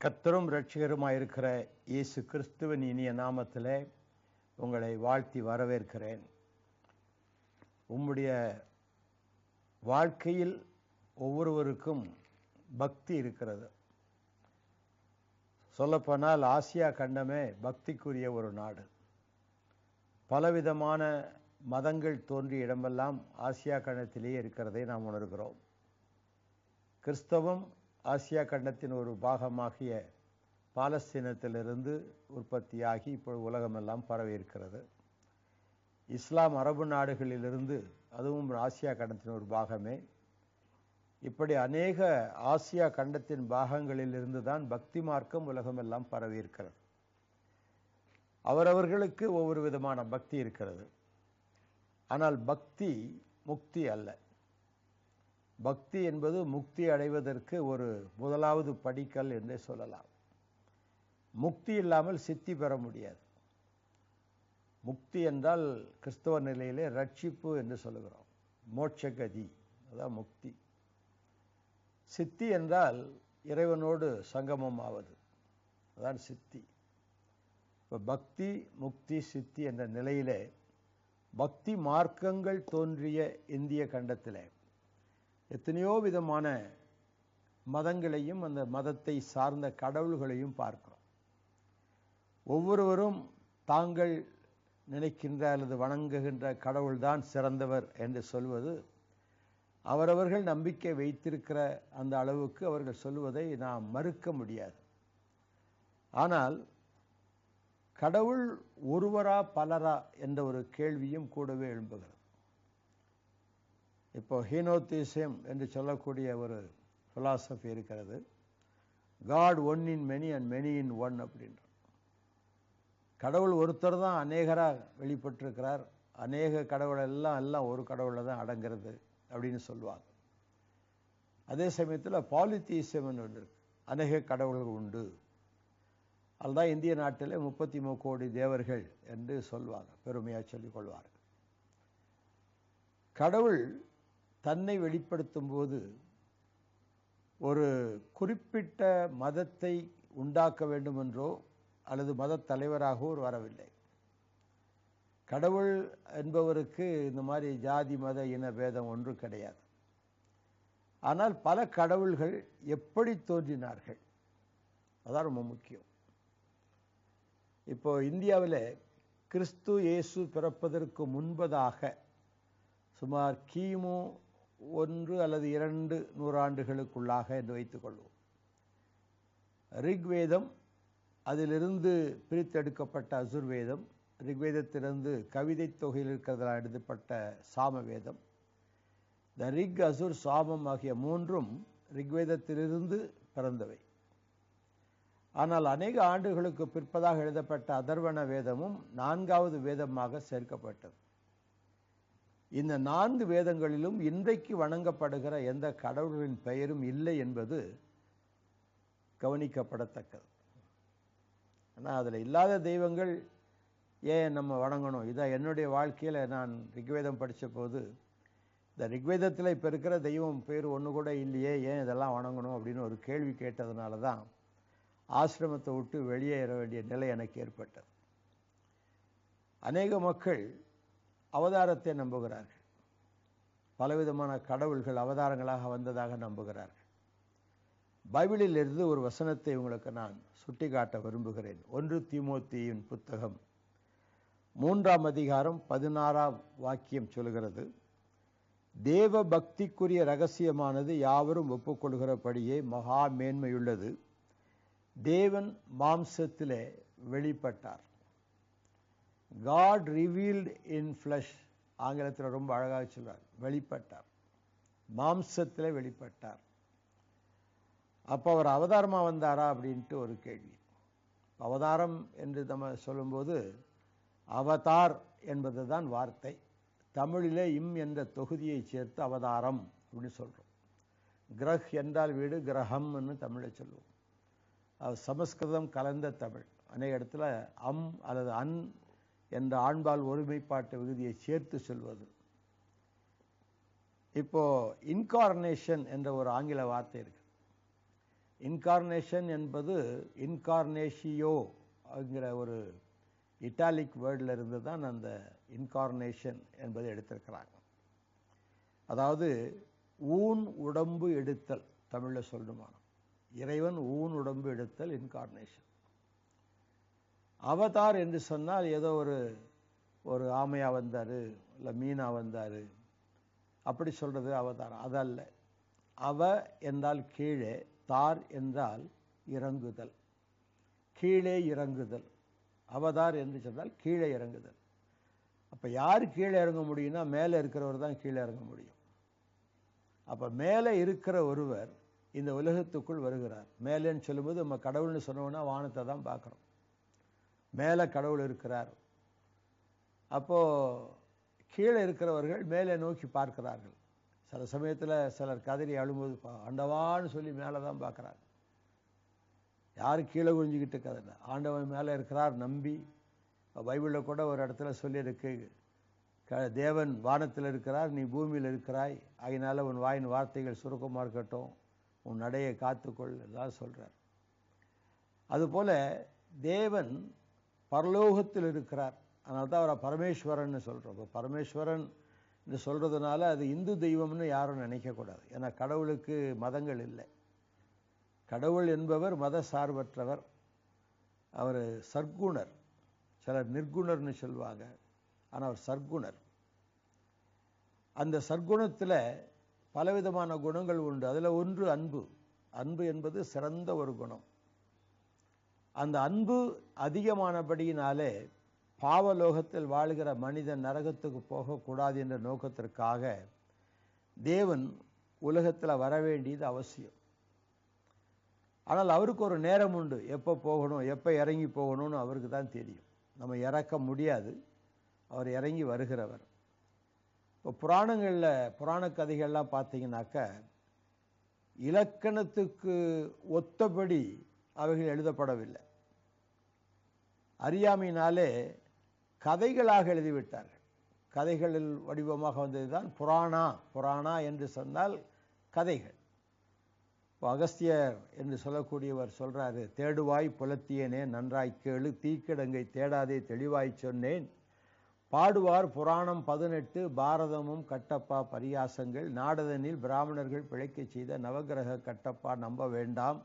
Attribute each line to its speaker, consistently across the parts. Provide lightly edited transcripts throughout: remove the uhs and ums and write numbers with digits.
Speaker 1: கர்த்தரும் இரட்சகருமாயிருக்கிற இயேசு கிறிஸ்துவின் இனிய நாமத்திலே உங்களை வாழ்த்தி வரவேற்கிறேன். உம்முடைய வாழ்க்கையில் ஒவ்வொருவருக்கும் பக்தி இருக்கிறது. சொல்லப்போனால் ஆசியா கண்டமே பக்திக்குரிய ஒரு நாடு. பலவிதமான மதங்கள் தோன்றிய இடமெல்லாம் ஆசியா கண்டத்திலேயே இருக்கிறதை நாம் உணர்கிறோம். கிறிஸ்தவம் ஆசியா கண்டத்தின் ஒரு பாகமாகிய பாலஸ்தீனத்திலிருந்து உற்பத்தியாகி இப்பொழுது உலகமெல்லாம் பரவி இருக்கிறது. இஸ்லாம் அரபு நாடுகளிலிருந்து, அதுவும் ஆசியா கண்டத்தின் ஒரு பாகமே. இப்படி அநேக ஆசியா கண்டத்தின் பாகங்களிலிருந்து தான் பக்தி மார்க்கம் உலகமெல்லாம் பரவி இருக்கிறது. அவரவர்களுக்கு ஒவ்வொரு விதமான பக்தி இருக்கிறது. ஆனால் பக்தி முக்தி அல்ல. பக்தி என்பது முக்தி அடைவதற்கு ஒரு முதலாவது படிக்கல் என்றே சொல்லலாம். முக்தி இல்லாமல் சித்தி பெற முடியாது. முக்தி என்றால் கிறிஸ்தவ நிலையிலே ரட்சிப்பு என்று சொல்லுகிறோம். மோட்சகதி, அதான் முக்தி. சித்தி என்றால் இறைவனோடு சங்கமம் ஆவது, அதான் சித்தி. இப்போ பக்தி, முக்தி, சித்தி என்ற நிலையிலே பக்தி மார்க்கங்கள் தோன்றிய இந்திய கண்டத்திலே எத்தனையோ விதமான மதங்களையும் அந்த மதத்தை சார்ந்த கடவுள்களையும் பார்க்கிறோம். ஒவ்வொருவரும் தாங்கள் நினைக்கின்ற அல்லது வணங்குகின்ற கடவுள்தான் சிறந்தவர் என்று சொல்வது அவரவர்கள் நம்பிக்கை வைத்திருக்கிற அந்த அளவுக்கு அவர்கள் சொல்வதை நாம் மறுக்க முடியாது. ஆனால் கடவுள் ஒருவரா பலரா என்ற ஒரு கேள்வியும் கூடவே எழும்புகிறது. இப்போ ஹீனோத்திசம் என்று சொல்லக்கூடிய ஒரு பிலாசபி இருக்கிறது. God one in many and many in one அப்படின்ற. கடவுள் ஒருத்தர் தான் அநேகராக வெளிப்பட்டிருக்கிறார், அநேக கடவுள் எல்லாம் ஒரு கடவுளில் தான் அடங்கிறது அப்படின்னு சொல்லுவாங்க. அதே சமயத்தில் பாலித்தீசம் ஒன்று இருக்கு, அநேக கடவுள்கள் உண்டு. அதுதான் இந்திய நாட்டில் 33 கோடி தேவர்கள் என்று சொல்லுவாங்க, பெருமையாக சொல்லிக் கொள்வார்கள். கடவுள் தன்னை வெளிப்படுத்தும் போது ஒரு குறிப்பிட்ட மதத்தை உண்டாக்க வேண்டும் என்றோ அல்லது மத தலைவராகவோ வரவில்லை. கடவுள் என்பவருக்கு இந்த மாதிரி ஜாதி மத இன பேதம் ஒன்று கிடையாது. ஆனால் பல கடவுள்கள் எப்படி தோன்றினார்கள், அதான் ரொம்ப முக்கியம். இப்போ இந்தியாவில் கிறிஸ்து இயேசு பிறப்பதற்கு முன்பதாக சுமார் கிமு 1 அல்லது 2 நூறாண்டுகளுக்குள்ளாக என்று வைத்துக் கொள்வோம், ரிக்வேதம், அதிலிருந்து பிரித்தெடுக்கப்பட்ட அசுர்வேதம், ரிக்வேதத்திலிருந்து கவிதை தொகையில் இருக்கிறதால் எழுதப்பட்ட சாமவேதம், இந்த ரிக், அசுர், சாமம் ஆகிய 3ம் ரிக்வேதத்திலிருந்து பிறந்தவை. ஆனால் அநேக ஆண்டுகளுக்கு பிற்பதாக எழுதப்பட்ட அதர்வண வேதமும் 4வது வேதமாக சேர்க்கப்பட்டது. இந்த 4 வேதங்களிலும் இன்றைக்கு வணங்கப்படுகிற எந்த கடவுளின் பெயரும் இல்லை என்பது கவனிக்கப்படத்தக்கது. ஆனால் அதில் இல்லாத தெய்வங்கள் ஏன் நம்ம வணங்கணும்? இதான் என்னுடைய வாழ்க்கையில் நான் ரிக்வேதம் படித்த போது, இந்த ரிக்வேதத்தில் இப்போ இருக்கிற தெய்வம் பேர் ஒன்று கூட இல்லையே, ஏன் இதெல்லாம் வணங்கணும் அப்படின்னு ஒரு கேள்வி கேட்டதுனால தான் ஆசிரமத்தை விட்டு வெளியேற வேண்டிய நிலை எனக்கு ஏற்பட்டது. அநேக மக்கள் அவதாரத்தை நம்புகிறார்கள். பலவிதமான கடவுள்கள் அவதாரங்களாக வந்ததாக நம்புகிறார்கள். பைபிளில் இருந்து ஒரு வசனத்தை உங்களுக்கு நான் சுட்டிக்காட்ட விரும்புகிறேன். 1 தீமோத்தேயுவின் புத்தகம் 3ஆம் அதிகாரம் 16ஆம் வாக்கியம் சொல்கிறது, தேவ பக்திக்குரிய ரகசியமானது யாவரும் ஒப்புக்கொள்கிறபடியே மகா மேன்மையுள்ளது, தேவன் மாம்சத்திலே வெளிப்பட்டார். God revealed in flesh, ஆங்கிலத்தில் ரொம்ப அழகாக சொல்றார், வெளிப்பட்டார், மாம்சத்திலே வெளிப்பட்டார். அப்போ அவர் அவதாரமாக வந்தாரா அப்படின்ட்டு ஒரு கேள்வி. அவதாரம் என்று நம்ம சொல்லும்போது அவதார் என்பது தான் வார்த்தை. தமிழிலே இம் என்ற தொகுதியை சேர்த்து அவதாரம் அப்படின்னு சொல்கிறோம். கிரஹ் என்றால் வீடு, கிரகம்னு தமிழை சொல்லுவோம். அது சமஸ்கிருதம் கலந்த தமிழ். அநேக இடத்துல அம் அல்லது அன் என்ற ஆண்பால் ஒருமைப்பாட்டு விகுதியை சேர்த்து சொல்வது. இப்போ இன்கார்னேஷன் என்ற ஒரு ஆங்கில வார்த்தை இருக்கு. இன்கார்னேஷன் என்பது இன்கார்னேஷியோ அப்படிங்கிற ஒரு இட்டாலிக் வேர்டில் இருந்து தான் அந்த இன்கார்னேஷன் என்பதை எடுத்திருக்கிறாங்க. அதாவது ஊன் உடம்பு எடுத்தல், தமிழில் சொல்லணுமான இறைவன் ஊன் உடம்பு எடுத்தல் இன்கார்னேஷன். அவதார் என்று சொன்னால் ஏதோ ஒரு ஆமையா வந்தார், இல்லை மீனா வந்தார், அப்படி சொல்றது அவதாரம். அதல்ல. அவ என்றால் கீழே, தார் என்றால் இறங்குதல், கீழே இறங்குதல். அவதார் என்று சொன்னால் கீழே இறங்குதல். அப்போ யார் கீழே இறங்க முடியும்னா மேலே இருக்கிறவர் தான் கீழே இறங்க முடியும். அப்போ மேலே இருக்கிற ஒருவர் இந்த உலகத்துக்குள் வருகிறார். மேலேன்னு சொல்லும்போது நம்ம கடவுள்னு சொன்னோம்னா வானத்தை தான் பார்க்குறோம். மேலே கடவுள் இருக்கிறார். அப்போது கீழே இருக்கிறவர்கள் மேலே நோக்கி பார்க்கிறார்கள். சில சமயத்தில் சிலர் கதறி அழும்போது ஆண்டவான்னு சொல்லி மேலே தான் பார்க்குறாங்க. யாரும் கீழே குனிஞ்சிக்கிட்டு கதை ஆண்டவன் மேலே இருக்கிறார் நம்பி. பைபிளில் கூட ஒரு இடத்துல சொல்லியிருக்கு, தேவன் வானத்தில் இருக்கிறார், நீ பூமியில் இருக்கிறாய், அதனால உன் வாயின் வார்த்தைகள் சுருக்கமாக இருக்கட்டும், உன் நடையை காத்துக்கொள் எல்லாம் சொல்கிறார். அதுபோல் தேவன் பரலோகத்தில் இருக்கிறார். அதனால தான் அவரை பரமேஸ்வரன் சொல்கிறோம். இப்போ பரமேஸ்வரன் என்று சொல்கிறதுனால அது இந்து தெய்வம்னு யாரும் நினைக்கக்கூடாது. ஏன்னா கடவுளுக்கு மதங்கள் இல்லை. கடவுள் என்பவர் மத சார்பற்றவர். அவர் சர்க்குணர். சிலர் நிர்குணர்னு சொல்லுவாங்க, ஆனால் அவர் சர்க்குணர். அந்த சர்க்குணத்தில் பலவிதமான குணங்கள் உண்டு. அதில் ஒன்று அன்பு. அன்பு என்பது சிறந்த ஒரு குணம். அந்த அன்பு அதிகமானபடியினாலே பாவலோகத்தில் வாழ்கிற மனிதன் நரகத்துக்கு போகக்கூடாது என்ற நோக்கத்திற்காக தேவன் உலகத்தில் வர வேண்டியது அவசியம். ஆனால் அவருக்கு ஒரு நேரம் உண்டு, எப்போ போகணும், எப்போ இறங்கி போகணும்னு அவருக்கு தான் தெரியும். நம்ம இறக்க முடியாது, அவர் இறங்கி வருகிறவர். இப்போ புராணங்களில் புராண கதைகள்லாம் பார்த்தீங்கன்னாக்க இலக்கணத்துக்கு ஒத்தபடி அவைகள் எழுதப்படவில்லை. அறியாமையினாலே கதைகளாக எழுதிவிட்டார்கள். கதைகளில் வடிவமாக வந்தது தான் புராணா. புராணா என்று சொன்னால் கதைகள். அகஸ்தியர் என்று சொல்லக்கூடியவர் சொல்றாரு, தேடுவாய் புலத்தியனே நன்றாய் கேளு, தீக்கிடங்கை தேடாதே தெளிவாய் சொன்னேன், பாடுவார் புராணம் 18 பாரதமும் கட்டப்பா பரியாசங்கள், நாடதனில் பிராமணர்கள் பிழைக்கச் செய்த நவகிரக கட்டப்பா நம்ப வேண்டாம்,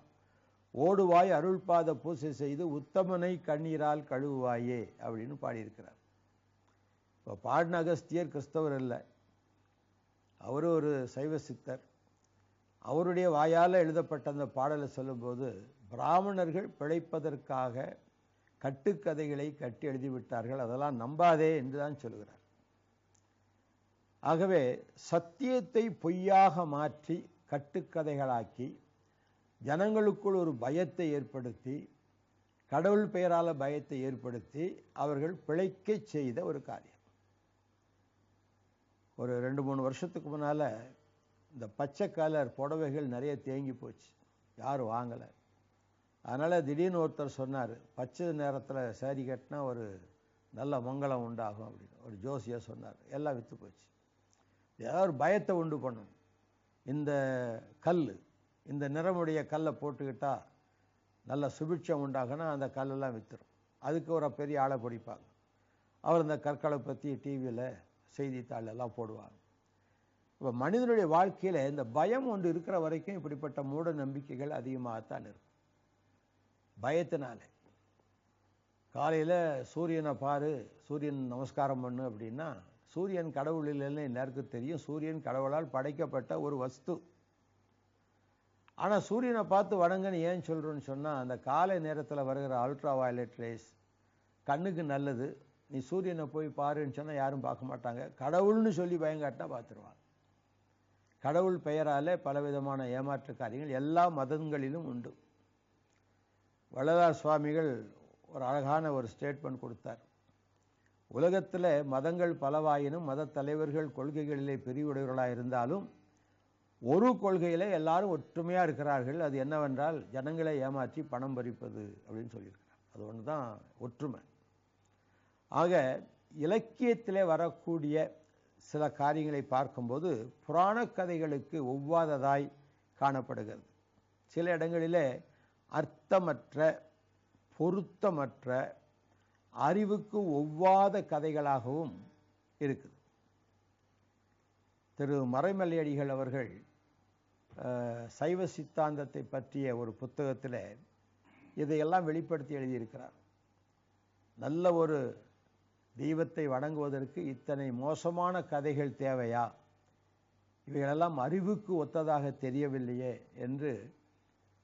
Speaker 1: ஓடுவாய் அருள்பாத பூசை செய்து உத்தமனை கண்ணீரால் கழுவுவாயே அப்படின்னு பாடியிருக்கிறார். இப்போ பாடின அகஸ்தியர் கிறிஸ்தவர் இல்லை, அவரு ஒரு சைவ சித்தர். அவருடைய வாயால் எழுதப்பட்ட அந்த பாடலை சொல்லும்போது பிராமணர்கள் பிழைப்பதற்காக கட்டுக்கதைகளை கட்டி எழுதிவிட்டார்கள், அதெல்லாம் நம்பாதே என்று தான் சொல்கிறார். ஆகவே சத்தியத்தை பொய்யாக மாற்றி கட்டுக்கதைகளாக்கி ஜனங்களுக்குள் ஒரு பயத்தை ஏற்படுத்தி, கடவுள் பெயரால பயத்தை ஏற்படுத்தி அவர்கள் பிழைக்க செய்த ஒரு காரியம். ஒரு 2-3 வருஷத்துக்கு முன்னால் இந்த பச்சை கலர் புடவைகள் நிறைய தேங்கி போச்சு, யாரும் வாங்கலை. அதனால் திடீர்னு ஒருத்தர் சொன்னார், பச்சை நேரத்தில் சேரீ கட்டினா ஒரு நல்ல மங்களம் உண்டாகும் அப்படின்னு ஒரு ஜோசியர் சொன்னார். எல்லாம் விற்று போச்சு. ஏதாவது ஒரு பயத்தை உண்டு பண்ணணும். இந்த கல், இந்த நிறமுடைய கல்லை போட்டுக்கிட்டா நல்ல சுபிட்சம் உண்டாகுனா அந்த கல்லெல்லாம் விற்றுரும். அதுக்கு ஒரு பெரிய ஆளை பிடிப்பாங்க. அவர் இந்த கற்களை பற்றி டிவியில் செய்தித்தாள் எல்லாம் போடுவாங்க. இப்போ மனிதனுடைய வாழ்க்கையில் இந்த பயம் ஒன்று இருக்கிற வரைக்கும் இப்படிப்பட்ட மூட நம்பிக்கைகள் அதிகமாகத்தான் இருக்கும். பயத்தினால காலையில் சூரியனை பாரு, சூரியன் நமஸ்காரம் பண்ணு அப்படின்னா சூரியன் கடவுள் இல்லைன்னு எல்லாருக்கும் தெரியும். சூரியன் கடவுளால் படைக்கப்பட்ட ஒரு வஸ்து. ஆனால் சூரியனை பார்த்து வணங்கன்னு ஏன் சொல்கிறோன்னு சொன்னால், அந்த காலை நேரத்தில் வருகிற அல்ட்ரா வயலட் ரேஸ் கண்ணுக்கு நல்லது. நீ சூரியனை போய் பாருன்னு சொன்னால் யாரும் பார்க்க மாட்டாங்க. கடவுள்னு சொல்லி பயங்காட்டினா பார்த்துருவாங்க. கடவுள் பெயராலே பலவிதமான ஏமாற்று காரியங்கள் எல்லா மதங்களிலும் உண்டு. வள்ளலார் சுவாமிகள் ஒரு அழகான ஒரு ஸ்டேட்மெண்ட் கொடுத்தார். உலகத்தில் மதங்கள் பலவாயினும் மத தலைவர்கள் கொள்கைகளிலே பிரிவுடையவர்களாக இருந்தாலும் ஒரு கொள்கையில் எல்லாரும் ஒற்றுமையாக இருக்கிறார்கள். அது என்னவென்றால் ஜனங்களை ஏமாற்றி பணம் பறிப்பது அப்படின்னு சொல்லியிருக்கிறார். அது ஒன்று தான் ஒற்றுமை. ஆக இலக்கியத்திலே வரக்கூடிய சில காரியங்களை பார்க்கும்போது புராண கதைகளுக்கு ஒவ்வாததாய் காணப்படுகிறது. சில இடங்களிலே அர்த்தமற்ற, பொருத்தமற்ற, அறிவுக்கு ஒவ்வாத கதைகளாகவும் இருக்குது. திரு மறைமலையடிகள் அவர்கள் சைவ சித்தாந்தத்தை பற்றிய ஒரு புத்தகத்தில் இதையெல்லாம் வெளிப்படுத்தி எழுதியிருக்கிறார். நல்ல ஒரு தெய்வத்தை வணங்குவதற்கு இத்தனை மோசமான கதைகள் தேவையா? இவைகளெல்லாம் அறிவுக்கு ஒத்ததாக தெரியவில்லையே என்று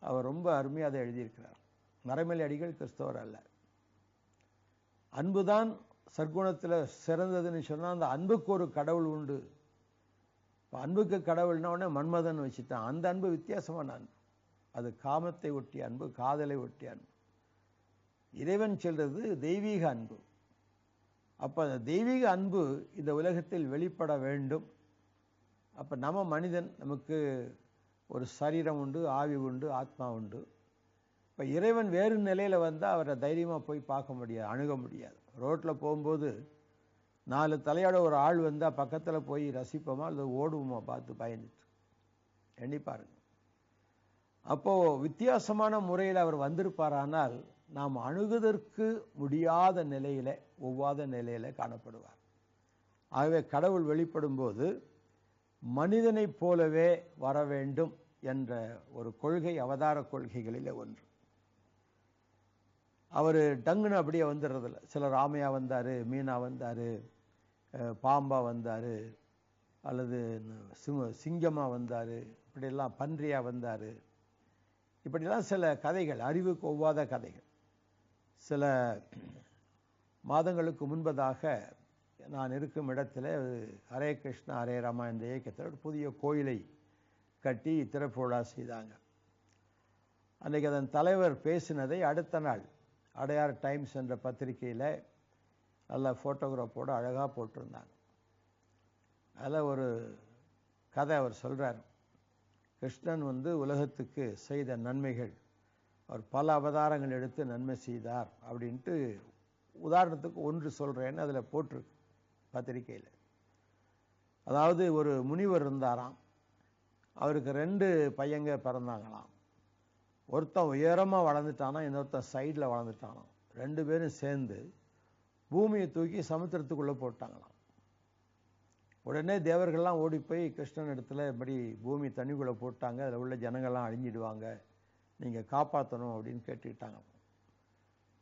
Speaker 1: அவர் ரொம்ப அருமையாக அதை எழுதியிருக்கிறார். மறைமலை அடிகள் கிறிஸ்தவர் அல்ல. அன்புதான் சற்குணத்தில் சிறந்ததுன்னு சொன்னால் அந்த அன்புக்கு ஒரு கடவுள் உண்டு. இப்போ அன்புக்கு கடவுள்னா உடனே மன்மதன் வச்சுட்டான். அந்த அன்பு வித்தியாசமான அன்பு. அது காமத்தை ஒட்டிய அன்பு, காதலை ஒட்டிய அன்பு. இறைவன் சொல்றது தெய்வீக அன்பு. அப்போ அந்த தெய்வீக அன்பு இந்த உலகத்தில் வெளிப்பட வேண்டும். அப்போ நம்ம மனிதன், நமக்கு ஒரு சரீரம் உண்டு, ஆவி உண்டு, ஆத்மா உண்டு. இப்போ இறைவன் வேறு நிலையில் வந்தால் அவரை தைரியமாக போய் பார்க்க முடியாது, அணுக முடியாது. ரோட்டில் போகும்போது 4 தலையோட ஒரு ஆள் வந்தால் பக்கத்தில் போய் ரசிப்போமா அல்லது ஓடுவோமா பார்த்து பயந்துட்டு? எண்ணி பாருங்க. அப்போது வித்தியாசமான முறையில் அவர் வந்திருப்பாரானால் நாம் அணுகுவதற்கு முடியாத நிலையில், ஒவ்வாத நிலையில் காணப்படுவார். ஆகவே கடவுள் வெளிப்படும் போது மனிதனைப் போலவே வர வேண்டும் என்ற ஒரு கொள்கை அவதார கொள்கைகளில் ஒன்று. அவர் டங்குன்னு அப்படியே வந்துடுறதில்ல. சிலர் ஆமையா வந்தார், மீனா வந்தார், பாம்பா வந்தார், அல்லது சிங்கமாக வந்தார், இப்படியெல்லாம் பன்றியாக வந்தார். இப்படிலாம் சில கதைகள், அறிவுக்கு ஒவ்வாத கதைகள். சில மாதங்களுக்கு முன்பதாக நான் இருக்கும் இடத்துல ஹரே கிருஷ்ணா ஹரே ராமா என்ற இயக்கத்தில் ஒரு புதிய கோயிலை கட்டி திறப்புவிழா செய்தாங்க. அன்றைக்கி அதன் தலைவர் பேசினதை அடுத்த நாள் அடையார் டைம்ஸ் என்ற பத்திரிகையில் நல்ல ஃபோட்டோகிராஃபோடு அழகாக போட்டிருந்தாங்க. அதில் ஒரு கதை அவர் சொல்கிறார். கிருஷ்ணன் உலகத்துக்கு செய்த நன்மைகள், அவர் பல அவதாரங்கள் எடுத்து நன்மை செய்தார் அப்படின்ட்டு உதாரணத்துக்கு ஒன்று சொல்கிறேன்னு அதில் போட்டிருக்கு பத்திரிகையில். அதாவது ஒரு முனிவர் இருந்தாராம். அவருக்கு 2 பையங்க பிறந்தாங்களாம். ஒருத்தன் உயரமாக வளர்ந்துட்டானா, இன்னொருத்தன் சைடில் வளர்ந்துட்டானாம். 2 பேரும் சேர்ந்து பூமியை தூக்கி சமுத்திரத்துக்குள்ளே போட்டாங்களாம். உடனே தேவர்கள்லாம் ஓடி போய் கிருஷ்ணன் இடத்துல இப்படி பூமி தண்ணிக்குள்ளே போட்டாங்க, அதில் உள்ள ஜனங்கள்லாம் அழிஞ்சிடுவாங்க, நீங்கள் காப்பாற்றணும் அப்படின்னு கேட்டுக்கிட்டாங்க.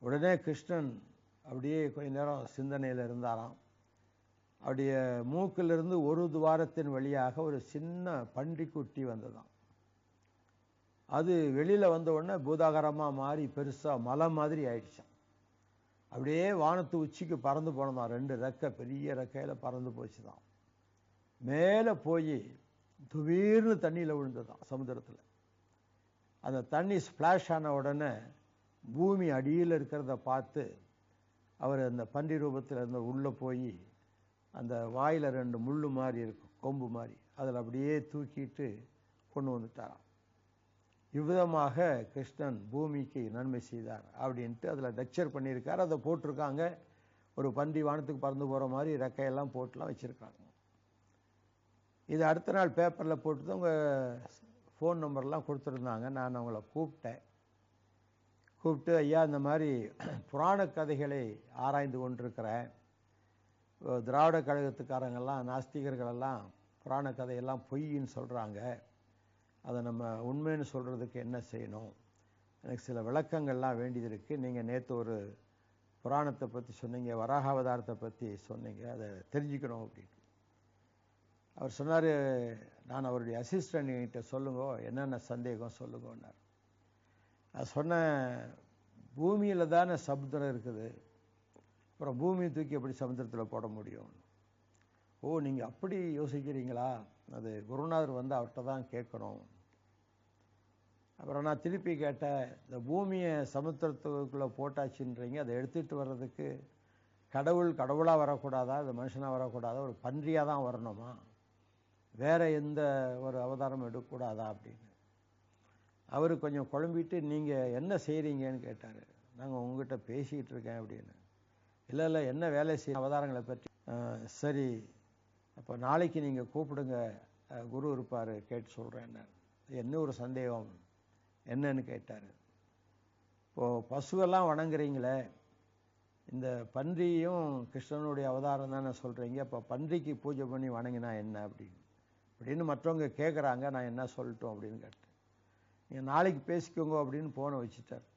Speaker 1: உடனே கிருஷ்ணன் அப்படியே கொஞ்ச நேரம் சிந்தனையில் இருந்தாராம். அப்படியே மூக்கிலிருந்து ஒரு துவாரத்தின் வழியாக ஒரு சின்ன பன்றிக்குட்டி வந்ததாம். அது வெளியில் வந்த உடனே பூதாகரமாக மாறி பெருசாக மலை மாதிரி ஆயிடுச்சான். அப்படியே வானத்து உச்சிக்கு பறந்து போனதான். 2 ரெக்கை, பெரிய ரெக்கையில் பறந்து போச்சு தான். மேலே போய் துவீர்னு தண்ணியில் விழுந்ததான் சமுத்திரத்தில். அந்த தண்ணி ஸ்பிளாஷ் ஆன உடனே பூமி அடியில் இருக்கிறத பார்த்து அவர் அந்த பன்றி ரூபத்தில் இருந்த உள்ளே போய் அந்த வாயில் 2 முள்ளு மாதிரி இருக்கும், கொம்பு மாதிரி, அதில் அப்படியே தூக்கிட்டு கொண்டு வந்துட்டாராம். இவ்விதமாக கிருஷ்ணன் பூமிக்கு நன்மை செய்தார் அப்படின்ட்டு அதில் லெக்சர் பண்ணியிருக்கார். அதை போட்டிருக்காங்க. ஒரு பன்றி வானத்துக்கு பறந்து போகிற மாதிரி ரெக்கையெல்லாம் போட்டுலாம் வச்சுருக்காங்க. இது அடுத்த நாள் பேப்பரில் போட்டு உங்கள் ஃபோன் நம்பர்லாம் கொடுத்துருந்தாங்க. நான் அவங்கள கூப்பிட்டு ஐயா, இந்த மாதிரி புராண கதைகளை ஆராய்ந்து கொண்டிருக்கிறேன். திராவிட கழகத்துக்காரங்கெல்லாம், நாஸ்திகர்களெல்லாம் புராண கதையெல்லாம் பொய்ன்னு சொல்கிறாங்க. அதை நம்ம உண்மைன்னு சொல்கிறதுக்கு என்ன செய்யணும்? எனக்கு சில விளக்கங்கள்லாம் வேண்டியது இருக்குது. நீங்கள் நேற்று ஒரு புராணத்தை பற்றி சொன்னீங்க, வராக அவதாரத்தை பற்றி சொன்னீங்க, அதை தெரிஞ்சுக்கணும் அப்படின்னு. அவர் சொன்னார், நான் அவருடைய அசிஸ்டண்ட்கிட்ட சொல்லுங்க, என்னென்ன சந்தேகம் சொல்லுங்கன்னார். அது சொன்ன, பூமியில் தானே சமுத்திரம் இருக்குது, அப்புறம் பூமியை தூக்கி எப்படி சமுத்திரத்தில் போட முடியும்? ஓ, நீங்கள் அப்படி யோசிக்கிறீங்களா? அது குருநாதர் அவர்கிட்ட தான் கேட்கணும். அப்புறம் நான் திருப்பி கேட்டேன், இந்த பூமியை சமுத்திரத்துக்குள்ளே போட்டாச்சுன்றீங்க, அதை எடுத்துகிட்டு வர்றதுக்கு கடவுளாக வரக்கூடாதா? அது மனுஷனாக வரக்கூடாதா? ஒரு பன்றியாக தான் வரணுமா? வேற எந்த ஒரு அவதாரம் எடுக்கக்கூடாதா அப்படின்னு அவர் கொஞ்சம் குழம்பிட்டு, நீங்கள் என்ன செய்கிறீங்கன்னு கேட்டார். நாங்கள் உங்ககிட்ட பேசிக்கிட்டு இருக்கேன் அப்படின்னு. இல்லை என்ன வேலை செய்ய அவதாரங்களை பற்றி. சரி, அப்போ நாளைக்கு நீங்கள் கூப்பிடுங்க, குரு இருப்பார், கேட்டு சொல்கிறேன். என்ன ஒரு சந்தேகம்? என்னன்னு கேட்டார். இப்போது பசுவெல்லாம் வணங்குறீங்களே, இந்த பன்றியும் கிருஷ்ணனுடைய அவதாரம் தானே சொல்கிறீங்க, அப்போ பன்றிக்கு பூஜை பண்ணி வணங்கினா என்ன அப்படின்னு மற்றவங்க கேட்குறாங்க. நான் என்ன சொல்லட்டும் அப்படின்னு கேட்டேன். நீங்கள் நாளைக்கு பேசிக்கோங்க அப்படின்னு ஃபோனை வச்சுட்டார்.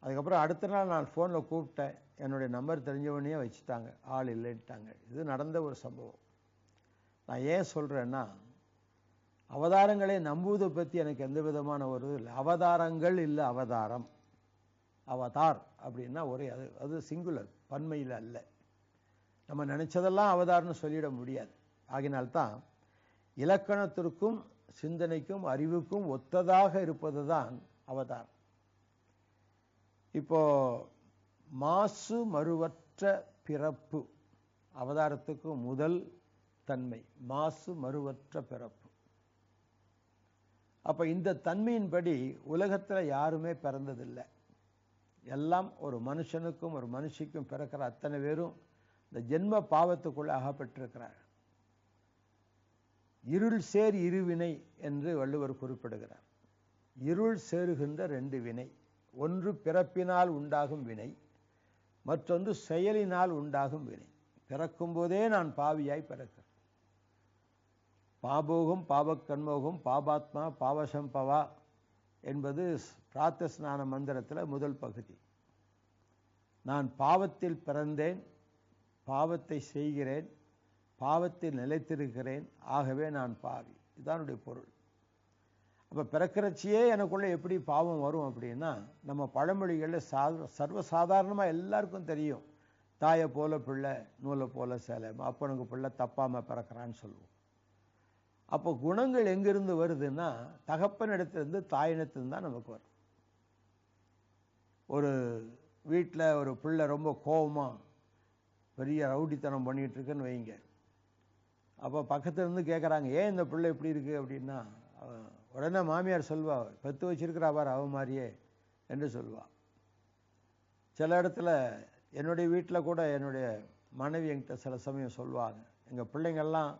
Speaker 1: அதுக்கப்புறம் அடுத்த நாள் நான் ஃபோனில் கூப்பிட்டேன். என்னுடைய நம்பர் தெரிஞ்சவனையே வச்சுட்டாங்க, ஆள் இல்லைன்ட்டாங்க. இது நடந்த ஒரு சம்பவம். நான் ஏன் சொல்கிறேன்னா, அவதாரங்களை நம்புவதை பற்றி எனக்கு எந்த விதமான ஒரு இல்லை. அவதாரங்கள் இல்லை, அவதாரம். அவதார் அப்படின்னா ஒரே அது சிங்குலர், பன்மையில் அல்ல. நம்ம நினைச்சதெல்லாம் அவதாரம்னு சொல்லிட முடியாது. ஆகினால்தான் இலக்கணத்திற்கும் சிந்தனைக்கும் அறிவுக்கும் ஒத்ததாக இருப்பது தான் அவதாரம். இப்போ மாசு மறுவற்ற பிறப்பு அவதாரத்துக்கு முதல் தன்மை, மாசு மறுவற்ற பிறப்பு. அப்ப இந்த தன்மையின்படி உலகத்துல யாருமே பிறந்ததில்லை. எல்லாம் ஒரு மனுஷனுக்கும் ஒரு மனுஷிக்கும் பிறக்கிற அத்தனை பேரும் இந்த ஜென்ம பாவத்துக்குள்ள அகப்பட்டிருக்கிறார். இருள் சேர் இருவினை என்று வள்ளுவர் குறிப்பிடுகிறார். இருள் சேருகின்ற ரெண்டு வினை, ஒன்று பிறப்பினால் உண்டாகும் வினை, மற்றொன்று செயலினால் உண்டாகும் வினை. பிறக்கும் போதே நான் பாவியாய் பிறக்கிறேன். பாபோகம் பாபக்கண்மோகம் பாபாத்மா பாவசம்பவா என்பது பிராத்த ஸ்நான மந்திரத்தில் முதல் பகுதி. நான் பாவத்தில் பிறந்தேன், பாவத்தை செய்கிறேன், பாவத்தில் நிலைத்திருக்கிறேன், ஆகவே நான் பாவி. இதுதான் பொருள். அப்போ பிறக்கிறச்சியே எனக்குள்ள எப்படி பாவம் வரும் அப்படின்னா, நம்ம பழமொழிகளில் சர்வசாதாரணமாக எல்லாருக்கும் தெரியும். தாயை போல பிள்ளை நூலை போல சேலை, அப்பனுக்கு பிள்ளை தப்பாமல் பிறக்கிறான்னு சொல்லுவோம். அப்போ குணங்கள் எங்கிருந்து வருதுன்னா, தகப்பனிடத்திலிருந்து தாயினத்திலிருந்து தான் நமக்கு வரும். ஒரு வீட்டில் ஒரு பிள்ளை ரொம்ப கோபமாக பெரிய ரவுடித்தனம் பண்ணிகிட்டு இருக்குன்னு வைங்க. அப்போ பக்கத்துலேருந்து கேட்குறாங்க, ஏன் இந்த பிள்ளை இப்படி இருக்குது அப்படின்னா, உடனே மாமியார் சொல்வா, பெற்று வச்சிருக்கிறா பார் அவ மாதிரியே என்று சொல்வா. சில இடத்துல என்னுடைய வீட்டில் கூட என்னுடைய மனைவி என்கிட்ட சில சமயம் சொல்லுவாங்க, எங்கள் பிள்ளைங்கள்லாம்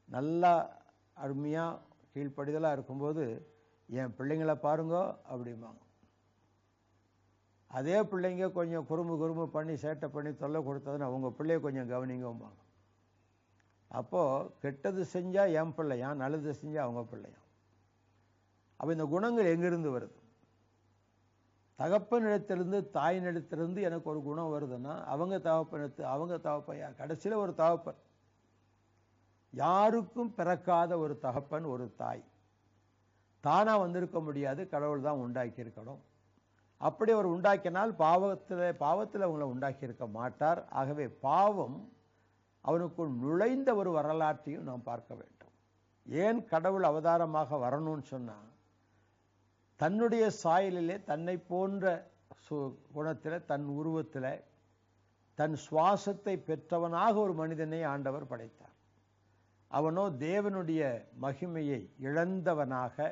Speaker 1: நல்லா அருமையாக கீழ்ப்படிதலாக இருக்கும்போது என் பிள்ளைங்களை பாருங்கோ அப்படிம்பாங்க. அதே பிள்ளைங்க கொஞ்சம் குறும்பு பண்ணி சேட்டை பண்ணி தொல்லை கொடுத்ததுன்னு அவங்க பிள்ளைய கொஞ்சம் கவனிங்கம்பாங்க. அப்போது கெட்டது செஞ்சால் என் பிள்ளையா, நல்லது செஞ்சால் அவங்க பிள்ளையா. அப்போ இந்த குணங்கள் எங்கிருந்து வருது? தகப்பனிடத்திலிருந்து தாயினிடத்திலிருந்து எனக்கு ஒரு குணம் வருதுன்னா அவங்க தகப்பன் கடைசியில் ஒரு தகப்பன். யாருக்கும் பிறக்காத ஒரு தகப்பன், ஒரு தாய். தானாக வந்திருக்க முடியாது, கடவுள் தான் உண்டாக்கி இருக்கணும். அப்படி அவர் உண்டாக்கினால் பாவத்தில் அவங்களை உண்டாக்கி இருக்க மாட்டார். ஆகவே பாவம் அவனுக்குள் நுழைந்த ஒரு வரலாற்றையும் நாம் பார்க்க வேண்டும். ஏன் கடவுள் அவதாரமாக வரணும்னு சொன்னால், தன்னுடைய சாயலிலே தன்னை போன்ற குணத்தில், தன் உருவத்தில், தன் சுவாசத்தை பெற்றவனாக ஒரு மனிதனை ஆண்டவர் படைத்தார். அவனோ தேவனுடைய மகிமையை இழந்தவனாக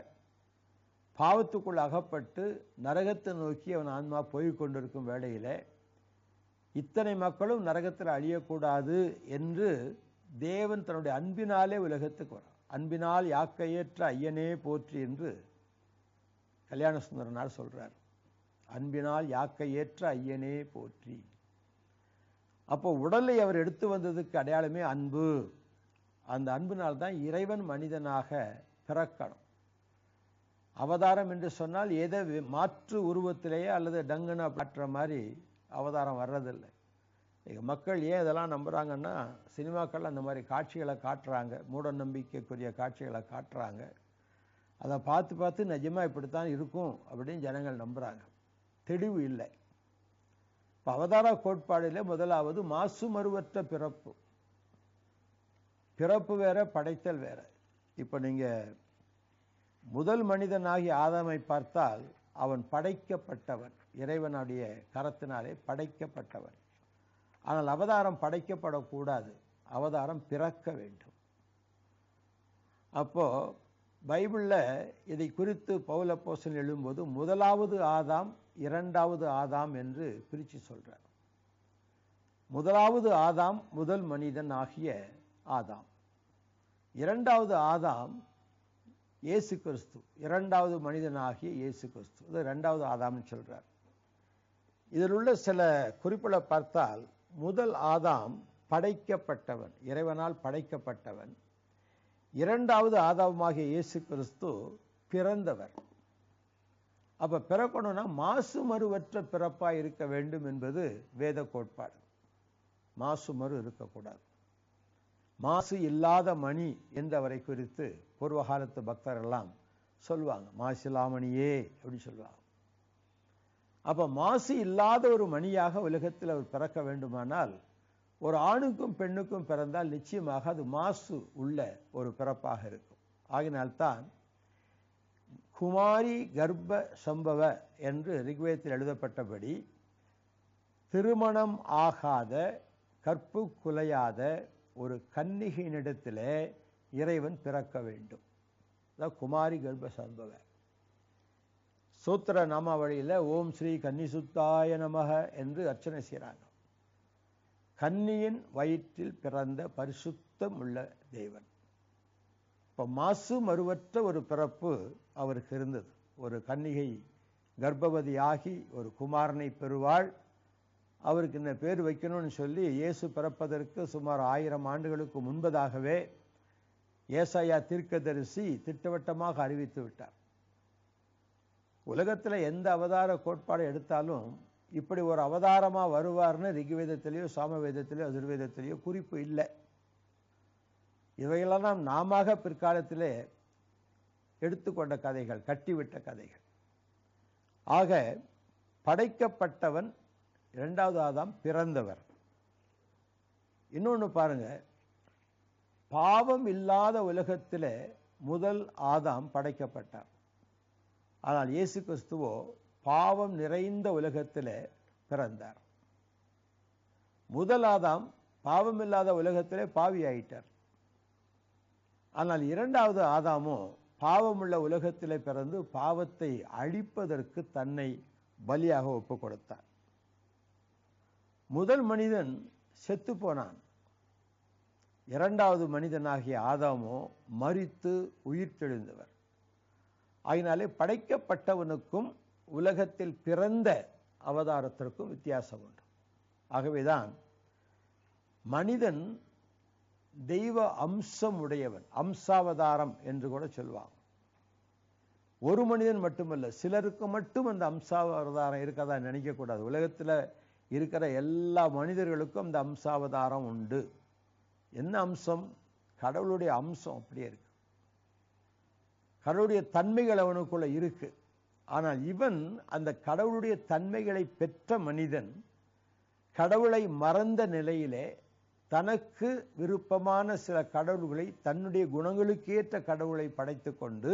Speaker 1: பாவத்துக்குள் அகப்பட்டு நரகத்தை நோக்கி அவன் ஆன்மா போய் கொண்டிருக்கும் வேளையில், இத்தனை மக்களும் நரகத்தில் அழியக்கூடாது என்று தேவன் தன்னுடைய அன்பினாலே உலகத்துக்கு வரும். அன்பினால் யாக்கையேற்ற ஐயனே போற்றி என்று கல்யாண சுந்தரனார் சொல்றார். அன்பினால் யாக்கையேற்ற ஐயனே போற்றி. அப்போ உடலை அவர் எடுத்து வந்ததுக்கு அடையாளமே அன்பு. அந்த அன்பினால்தான் இறைவன் மனிதனாக பிறக்கணும். அவதாரம் என்று சொன்னால் எதை மாற்று உருவத்திலேயே அல்லது டங்குன்னு மாற்ற மாதிரி அவதாரம் வர்றதில்லை. மக்கள் ஏன் இதெல்லாம் நம்புகிறாங்கன்னா, சினிமாக்கள் அந்த மாதிரி காட்சிகளை காட்டுறாங்க, மூட நம்பிக்கைக்குரிய காட்சிகளை காட்டுறாங்க. அதை பார்த்து நிஜமாக இப்படித்தான் இருக்கும் அப்படின்னு ஜனங்கள் நம்புகிறாங்க. தெளிவு இல்லை. இப்போ அவதார கோட்பாடில் முதலாவது மாசு மறுவற்ற பிறப்பு. பிறப்பு வேற, படைத்தல் வேற. இப்போ நீங்கள் முதல் மனிதனாகி ஆதாமை பார்த்தால் அவன் படைக்கப்பட்டவன், இறைவனுடைய கரத்தினாலே படைக்கப்பட்டவன். ஆனால் அவதாரம் படைக்கப்படக்கூடாது, அவதாரம் பிறக்க வேண்டும். அப்போ பைபிளில் இதை குறித்து பவுல் அப்போஸ்தலன் எழுதும்போது முதலாவது ஆதாம், இரண்டாவது ஆதாம் என்று பிரித்து சொல்றார். முதலாவது ஆதாம் முதல் மனிதன் ஆகிய ஆதாம். இரண்டாவது ஆதாம் இயேசு கிறிஸ்து, இரண்டாவது மனிதனாகிய இயேசு கிறிஸ்து, இது இரண்டாவது ஆதாம்னு சொல்றார். இதில் உள்ள சில குறிப்புகளை பார்த்தால், முதல் ஆதாம் படைக்கப்பட்டவன், இறைவனால் படைக்கப்பட்டவன். இரண்டாவது ஆதாமாகிய இயேசு கிறிஸ்து பிறந்தவர். அப்ப பிறக்கணும்னா மாசு மறுவற்ற பிறப்பாய் இருக்க வேண்டும் என்பது வேத கோட்பாடு. மாசு மறு இருக்கக்கூடாது. மாசு இல்லாத மணி என்று அவரை குறித்து பூர்வகாலத்து பக்தரெல்லாம் சொல்லுவாங்க. மாசிலாமணியே அப்படின்னு சொல்லுவாங்க. அப்ப மாசு இல்லாத ஒரு மணியாக உலகத்தில் அவர் பிறக்க வேண்டுமானால், ஒரு ஆணுக்கும் பெண்ணுக்கும் பிறந்தால் நிச்சயமாக அது மாசு உள்ள ஒரு பிறப்பாக இருக்கும். ஆகினால்தான் குமாரி கர்ப்ப சம்பவ என்று ரிக்வேதத்தில் எழுதப்பட்டபடி, திருமணம் ஆகாத கற்பு குலையாத ஒரு கன்னிகையினிடத்திலே இறைவன் பிறக்க வேண்டும். அதான் குமாரி கர்ப்ப சம்பவ. சூத்திர நாமாவளியில் ஓம் ஸ்ரீ கன்னிசுத்தாய நமக என்று அர்ச்சனை செய்கிறாங்க. கன்னியின் வயிற்றில் பிறந்த பரிசுத்தம் உள்ள தேவன். இப்போ மாசு மறுவற்ற ஒரு பிறப்பு அவருக்கு இருந்தது. ஒரு கன்னிகை கர்ப்பவதியாகி ஒரு குமாரனை பெறுவாள். அவருக்கு இந்த பேர் வைக்கணும்னு சொல்லி இயேசு பிறப்பதற்கு சுமார் 1000 ஆண்டுகளுக்கு முன்பதாகவே ஏசாயா தீர்க்கதரிசி திட்டவட்டமாக அறிவித்து விட்டார். உலகத்தில் எந்த அவதார கோட்பாடை எடுத்தாலும் இப்படி ஒரு அவதாரமாக வருவார்னு ரிக்வேதத்திலேயோ சாமவேதத்திலேயோ எதிர்வேதத்திலேயோ குறிப்பு இல்லை. இவைகளெல்லாம் நாம பிற்காலத்திலே எடுத்துக்கொண்ட கதைகள், கட்டிவிட்ட கதைகள். ஆக படைக்கப்பட்டவன் இரண்டாவது ஆதாம் பிறந்தவர். இன்னொன்று பாருங்க, பாவம் இல்லாத உலகத்தில் முதல் ஆதாம் படைக்கப்பட்டார். ஆனால் இயேசு கிறிஸ்துவோ பாவம் நிறைந்த உலகத்தில் பிறந்தார். முதல் ஆதாம் பாவம் இல்லாத உலகத்திலே பாவி ஆயிட்டார். ஆனால் இரண்டாவது ஆதாமோ பாவமுள்ள உலகத்திலே பிறந்து பாவத்தை அழிப்பதற்கு தன்னை பலியாக ஒப்பு கொடுத்தார். முதல் மனிதன் செத்து போனான். இரண்டாவது மனிதனாகிய ஆதாமோ மரித்து உயிர் தெழுந்தவர். அதனாலே படைக்கப்பட்டவனுக்கும் உலகத்தில் பிறந்த அவதாரத்திற்கும் வித்தியாசம் உண்டு. ஆகவேதான் மனிதன் தெய்வ அம்சம் உடையவன், அம்சாவதாரம் என்று கூட சொல்வாங்க. ஒரு மனிதன் மட்டுமல்ல, சிலருக்கு மட்டும் அந்த அம்சாவதாரம் இருக்கதா நினைக்கக்கூடாது. உலகத்தில் இருக்கிற எல்லா மனிதர்களுக்கும் அந்த அம்சாவதாரம் உண்டு. என்ன அம்சம்? கடவுளுடைய அம்சம் அப்படியே இருக்கு. கடவுளுடைய தன்மைகள் அவனுக்குள்ள இருக்கு. ஆனால் இவன் அந்த கடவுளுடைய தன்மைகளை பெற்ற மனிதன் கடவுளை மறந்த நிலையிலே தனக்கு விருப்பமான சில கடவுள்களை, தன்னுடைய குணங்களுக்கேற்ற கடவுளை படைத்து கொண்டு,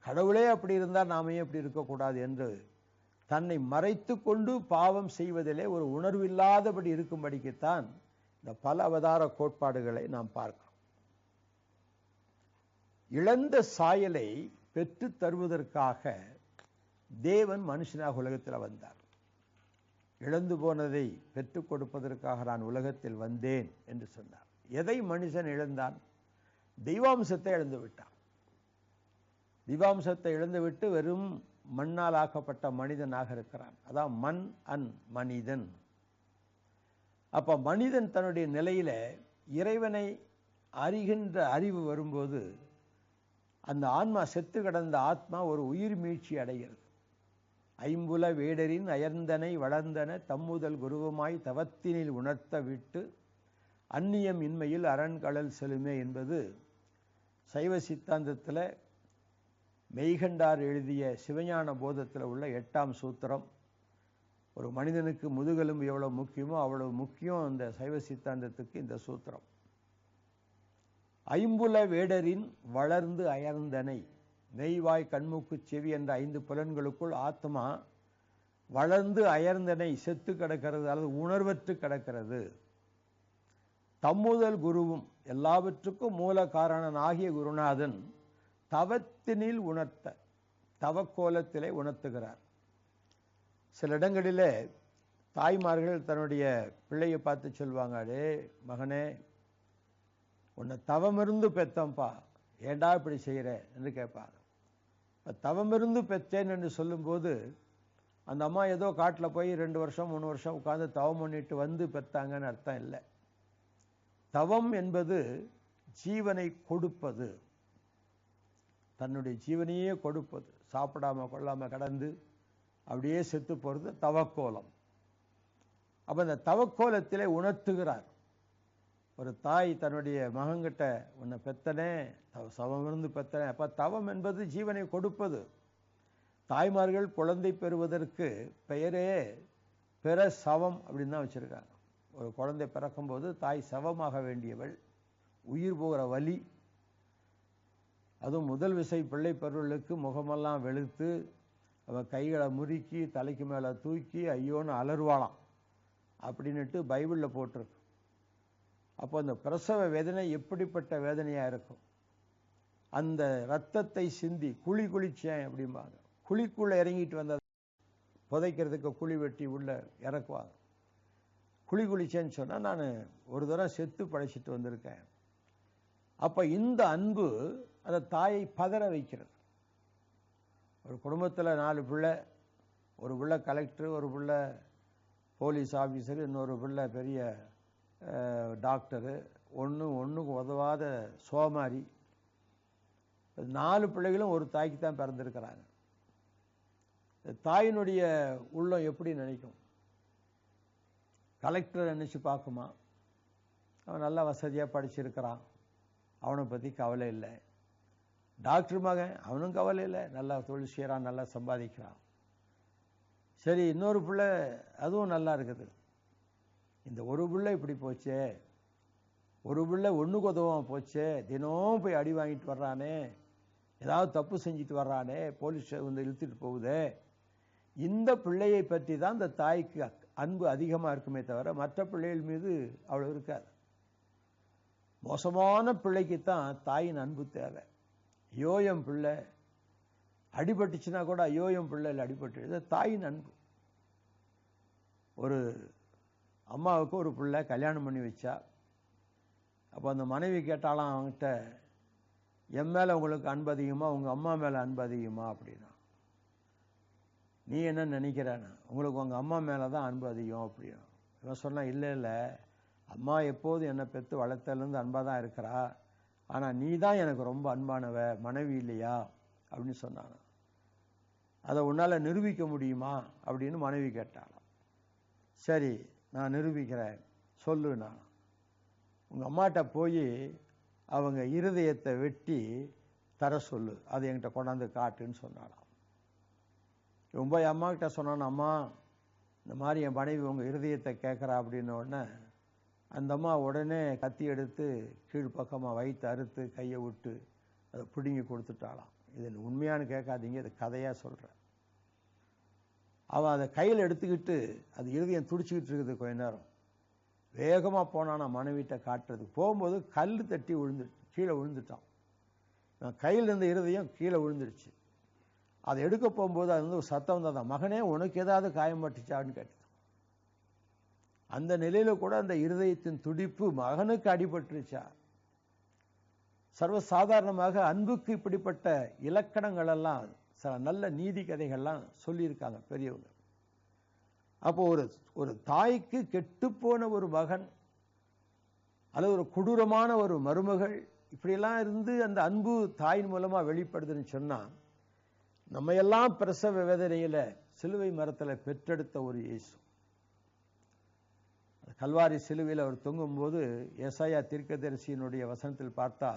Speaker 1: கடவுளே அப்படி இருந்தால் நாமே அப்படி இருக்கக்கூடாது என்று தன்னை மறைத்து கொண்டு பாவம் செய்வதிலே ஒரு உணர்வில்லாதபடி இருக்கும்படிக்குத்தான் இந்த பல அவதார கோட்பாடுகளை நாம் பார்க்கிறோம். இழந்த சாயலை பெற்று தருவதற்காக தேவன் மனுஷனாக உலகத்தில் வந்தார். இழந்து போனதை பெற்றுக் கொடுப்பதற்காக நான் உலகத்தில் வந்தேன் என்று சொன்னார். எதை மனுஷன் இழந்தான்? தெய்வாம்சத்தை இழந்து விட்டான். தெய்வாம்சத்தை இழந்துவிட்டு வெறும் மண்ணால் ஆக்கப்பட்ட மனிதனாக இருக்கிறான். அதான் மண் அன் மனிதன். அப்ப மனிதன் தன்னுடைய நிலையில இறைவனை அறிகின்ற அறிவு வரும்போது அந்த ஆன்மா, செத்து கிடந்த ஆத்மா ஒரு உயிர் மீட்சி அடைகிறது. ஐம்புல வேடரின் அயர்ந்தனை வளர்ந்தன தம்முதல் குருவமாய் தவத்தினில் உணர்த்த விட்டு அந்நியம் இன்மையில் அரண்கடல் செலுமே என்பது சைவ சித்தாந்தத்தில் மெய்கண்டார் எழுதிய சிவஞான போதத்தில் உள்ள 8ஆம் சூத்திரம். ஒரு மனிதனுக்கு முதுகெலும்பு எவ்வளவு முக்கியமோ அவ்வளவு முக்கியம் அந்த சைவ சித்தாந்தத்துக்கு இந்த சூத்திரம். ஐம்புல வேடரின் வளர்ந்து அயர்ந்தனை, மெய்வாய் கண்மூக்கு செவி என்ற 5 புலன்களுக்குள் ஆத்மா வளர்ந்து அயர்ந்தனை, செத்து கிடக்கிறது அல்லது உணர்வற்று கிடக்கிறது. தம்முதல் குருவும், எல்லாவற்றுக்கும் மூல காரணன் ஆகிய குருநாதன் தவத்தினில் உணர்த்த, தவக்கோலத்திலே உணர்த்துகிறார். சில இடங்களிலே தாய்மார்கள் தன்னுடைய பிள்ளையை பார்த்து சொல்வாங்க, அடே மகனே, உன்னை தவமிருந்து பெத்தம்பா, ஏண்டா இப்படி செய்கிற என்று கேட்பாங்க. தவமிருந்து பெற்றேன் என்று சொல்லும்போது அந்த அம்மா ஏதோ காட்டில் போய் 2 வருஷம் 3 வருஷம் உட்கார்ந்து தவம் பண்ணிட்டு வந்து பெற்றாங்கன்னு அர்த்தம் இல்லை. தவம் என்பது ஜீவனை கொடுப்பது, தன்னுடைய ஜீவனையே கொடுப்பது, சாப்பிடாம கொள்ளாம கடந்து அப்படியே செத்து போறது தவக்கோலம். அப்ப இந்த தவக்கோலத்திலே உணர்த்துகிறார். ஒரு தாய் தன்னுடைய மகன்கிட்ட உன்னை பெத்தனே, சவமிருந்து பெத்தனே. அப்ப தவம் என்பது ஜீவனை கொடுப்பது. தாய்மார்கள் குழந்தை பெறுவதற்கு பெயரே பெற சவம் அப்படின்னு தான் வச்சிருக்காங்க. ஒரு குழந்தை பிறக்கும்போது தாய் சவமாக வேண்டியவள், உயிர் போகிற வலி. அதுவும் முதல் விசை பிள்ளை பெறுவர்களுக்கு முகமெல்லாம் வெளுத்து அவன் கைகளை முறுக்கி தலைக்கு மேலே தூக்கி ஐயோன்னு அலறுவாளாம் அப்படின்னுட்டு பைபிளில் போட்டிருக்கு. அப்போ அந்த பிரசவ வேதனை எப்படிப்பட்ட வேதனையாக இருக்கும். அந்த ரத்தத்தை சிந்தி குழி குளிச்சேன் அப்படிம்பாங்க. குழிக்குள்ளே இறங்கிட்டு வந்தது புதைக்கிறதுக்கு குழி வெட்டி உள்ள இறக்குவாங்க. குழி குளிச்சேன்னு சொன்னால் நான் ஒரு தடவை செத்து படைச்சிட்டு வந்திருக்கேன். அப்போ இந்த அன்பு அந்த தாயை பதற வைக்கிறது. ஒரு குடும்பத்தில் 4 பிள்ளை, ஒரு பிள்ளை கலெக்டர், ஒரு பிள்ளை போலீஸ் ஆஃபீஸர், இன்னொரு பிள்ளை பெரிய டாக்டரு, ஒன்றுக்கு உதவாத சோமாரி. 4 பிள்ளைகளும் ஒரு தாய்க்கு தான் பிறந்திருக்கிறாங்க. தாயினுடைய உள்ளம் எப்படி நினைக்கும்? கலெக்டரை நினச்சி பார்க்குமா? அவன் நல்லா வசதியாக படிச்சிருக்கிறான், அவனை பற்றி கவலை இல்லை. டாக்டர் மகன், அவனும் கவலை இல்லை, நல்லா தொழில் செய்கிறான், நல்லா சம்பாதிக்கிறான். சரி, இன்னொரு பிள்ளை அதுவும் நல்லா இருக்குது. இந்த ஒரு பிள்ளை இப்படி போச்சே, ஒரு பிள்ளை ஒன்றுக்கு உதவாமல் போச்சே, தினம் போய் அடி வாங்கிட்டு வர்றானே, ஏதாவது தப்பு செஞ்சுட்டு வர்றானே, போலீஸ் வந்து இழுத்துட்டு போகுதே. இந்த பிள்ளையை பற்றி தான் இந்த தாய்க்கு அன்பு அதிகமாக இருக்குமே தவிர மற்ற பிள்ளைகள் மீது அவ்வளோ இருக்காது. மோசமான பிள்ளைக்குத்தான் தாயின் அன்பு தேவை. ஐயோ என் பிள்ளை அடிபட்டுச்சுன்னா கூட ஐயோ என் பிள்ளையில் அடிபட்டு, தாயின் அன்பு. ஒரு அம்மாவுக்கு ஒரு பிள்ளை கல்யாணம் பண்ணி வச்சா. அப்போ அந்த மனைவி கேட்டாலாம் அவங்ககிட்ட, என் மேலே உங்களுக்கு அன்பு அதிகமா உங்கள் அம்மா மேலே அன்பு அதிகமா அப்படின்னா. நீ என்ன நினைக்கிறேன்னா, உங்களுக்கு உங்கள் அம்மா மேலே தான் அன்பு அதிகம் அப்படின்னா. இவன் சொன்னால், இல்லை இல்லை, அம்மா எப்போதும் என்னை பெற்று வளர்த்தலேருந்து அன்பாக தான் இருக்கிறா, ஆனால் நீ தான் எனக்கு ரொம்ப அன்பானவ, மனைவி இல்லையா அப்படின்னு சொன்னாங்க. அதை உன்னால் நிரூபிக்க முடியுமா அப்படின்னு மனைவி கேட்டாலாம். சரி, நான் நிரூபிக்கிறேன், சொல்லு. நான் உங்கள் அம்மாட்ட போய் அவங்க இருதயத்தை வெட்டி தர சொல்லு, அதை என்கிட்ட கொண்டாந்து காட்டுன்னு சொன்னாலாம். ரொம்ப அம்மா கிட்ட சொன்னான், அம்மா இந்த மாதிரி என் மனைவி உங்கள் இருதயத்தை கேட்குறா அப்படின்ன உடனே அந்த அம்மா உடனே கத்தி எடுத்து கீழ்ப்பக்கமாக வயிற்று அறுத்து கையை விட்டு அதை பிடுங்கி கொடுத்துட்டாலாம். இது உண்மையானு கேட்காதீங்க, இது கதையாக சொல்கிறேன். அவன் அதை கையில் எடுத்துக்கிட்டு அது இருதயம் துடிச்சிக்கிட்டு இருக்குது. கொஞ்ச நேரம் வேகமாக போனான் மனைவிட்ட காட்டுறதுக்கு. போகும்போது கல் தட்டி கீழே விழுந்துட்டான். கையில் இருந்த இருதயம் கீழே விழுந்துருச்சு. அதை எடுக்க போகும்போது அது வந்து ஒரு சத்தம் தான், மகனே உனக்கு ஏதாவது காயம் பட்டுச்சான்னு கேட்டு. அந்த நிலையில கூட அந்த இருதயத்தின் துடிப்பு மகனுக்கு அடிபட்டுருச்சா. சர்வசாதாரணமாக அன்புக்கு இப்படிப்பட்ட இலக்கணங்கள் எல்லாம் சில நல்ல நீதி கதைகள்லாம் சொல்லியிருக்காங்க பெரியவங்க. அப்போ ஒரு தாய்க்கு கெட்டுப்போன ஒரு மகன் அல்லது ஒரு கொடூரமான ஒரு மருமகள் இப்படியெல்லாம் இருந்து அந்த அன்பு தாயின் மூலமா வெளிப்படுதுன்னு சொன்னா, நம்ம எல்லாம் பிரசவ வேதனையில சிலுவை மரத்தில் பெற்றெடுத்த ஒரு இயேசு. கல்வாரி சிலுவையில் அவர் தொங்கும்போது ஏசாயா தீர்க்கதரிசியினுடைய வசனத்தில் பார்த்தா,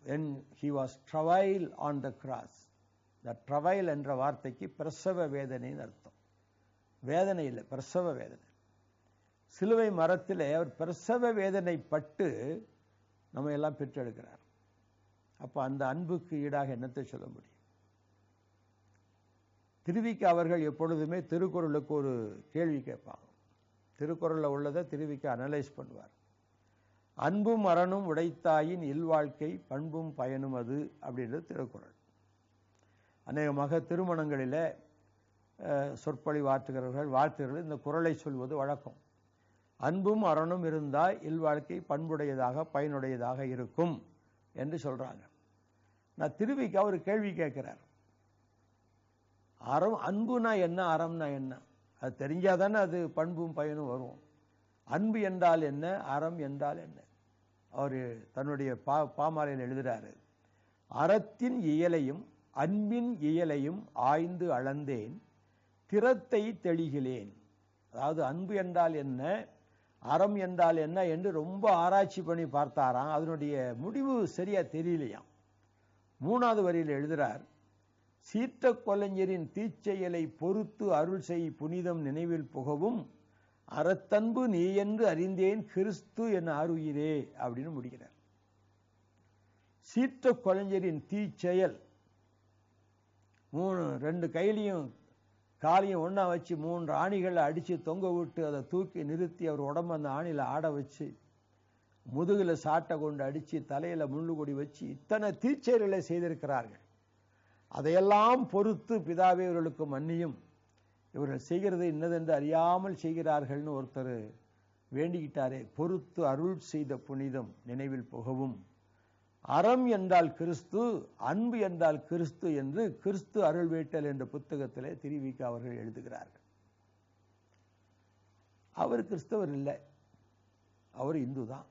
Speaker 1: when he was travail on the cross, the travail என்ற வார்த்தைக்கு பிரசவ வேதனைன்னு அர்த்தம். வேதனை இல்லை, பிரசவ வேதனை. சிலுவை மரத்திலே அவர் பிரசவ வேதனை பட்டு நம்ம எல்லாம் பெற்றெடுக்கிறார். அப்ப அந்த அன்புக்கு ஈடாக என்னத்தை சொல்ல முடியும்? திருவிக்கு அவர்கள் எப்பொழுதுமே திருக்குறளுக்கு ஒரு கேள்வி கேட்பாங்க. திருக்குறளில் உள்ளதை திருவிக்கு அனலைஸ் பண்ணுவார். அன்பும் அறனும் உடைத்தாயின் இல்வாழ்க்கை பண்பும் பயனும் அது அப்படின்றது திருக்குறள். அநேகமாக திருமணங்களில் சொற்பொழிவு ஆற்றுகிறவர்கள் வாழ்த்துகிறவர்கள் இந்த குறளை சொல்வது வழக்கம். அன்பும் அறனும் இருந்தால் இல்வாழ்க்கை பண்புடையதாக பயனுடையதாக இருக்கும் என்று சொல்றாங்க. நான் திருவிக்கா ஒரு கேள்வி கேட்கிறார். அறம் அன்புனா என்ன, அறம்னா என்ன? அது தெரிஞ்சாதானே அது பண்பும் பயனும் வரும். அன்பு என்றால் என்ன, அறம் என்றால் என்ன? அவர் தன்னுடைய பாமாலையில் எழுதுகிறாரு. அறத்தின் இயலையும் அன்பின் இயலையும் ஆய்ந்து அளந்தேன், திறத்தை தெளிகிலேன். அதாவது அன்பு என்றால் என்ன, அறம் என்றால் என்ன என்று ரொம்ப ஆராய்ச்சி பண்ணி பார்த்தாராம். அதனுடைய முடிவு சரியா தெரியலையாம். 3வது வரியில் எழுதுகிறார், சீற்ற கொலைஞரின் தீச்செயலை பொறுத்து அருள் செய் புனிதம் நினைவில் புகவும், அறத்தன்பு நீ என்று அறிந்தேன் கிறிஸ்து என ஆருயிரே அப்படின்னு முடிக்கிறார். சீற்ற கொலைஞரின் தீச்செயல், 2 கையிலையும் காலையும் ஒன்றா வச்சு 3 ஆணிகளை அடித்து தொங்க விட்டு அதை தூக்கி நிறுத்தி அவர் உடம்பு அந்த ஆணியில் ஆட வச்சு முதுகில் சாட்டை கொண்டு அடித்து தலையில் முள்ளுகொடி வச்சு இத்தனை தீச்செயல்களை செய்திருக்கிறார்கள். அதையெல்லாம் பொறுத்து பிதாவே இவர்களுக்கு மன்னியும், இவர்கள் செய்கிறது இன்னதென்று அறியாமல் செய்கிறார்கள்னு ஒருத்தர் வேண்டிக்கிட்டாரே. பொறுத்து அருள் செய்த புனிதம் நினைவில் புகவும், அறம் என்றால் கிறிஸ்து, அன்பு என்றால் கிறிஸ்து என்று கிறிஸ்து அருள் வேட்டல் என்ற புத்தகத்திலே திருவிக்கா அவர்கள் எழுதுகிறார்கள். அவர் கிறிஸ்தவர் இல்லை, அவர் இந்து தான்.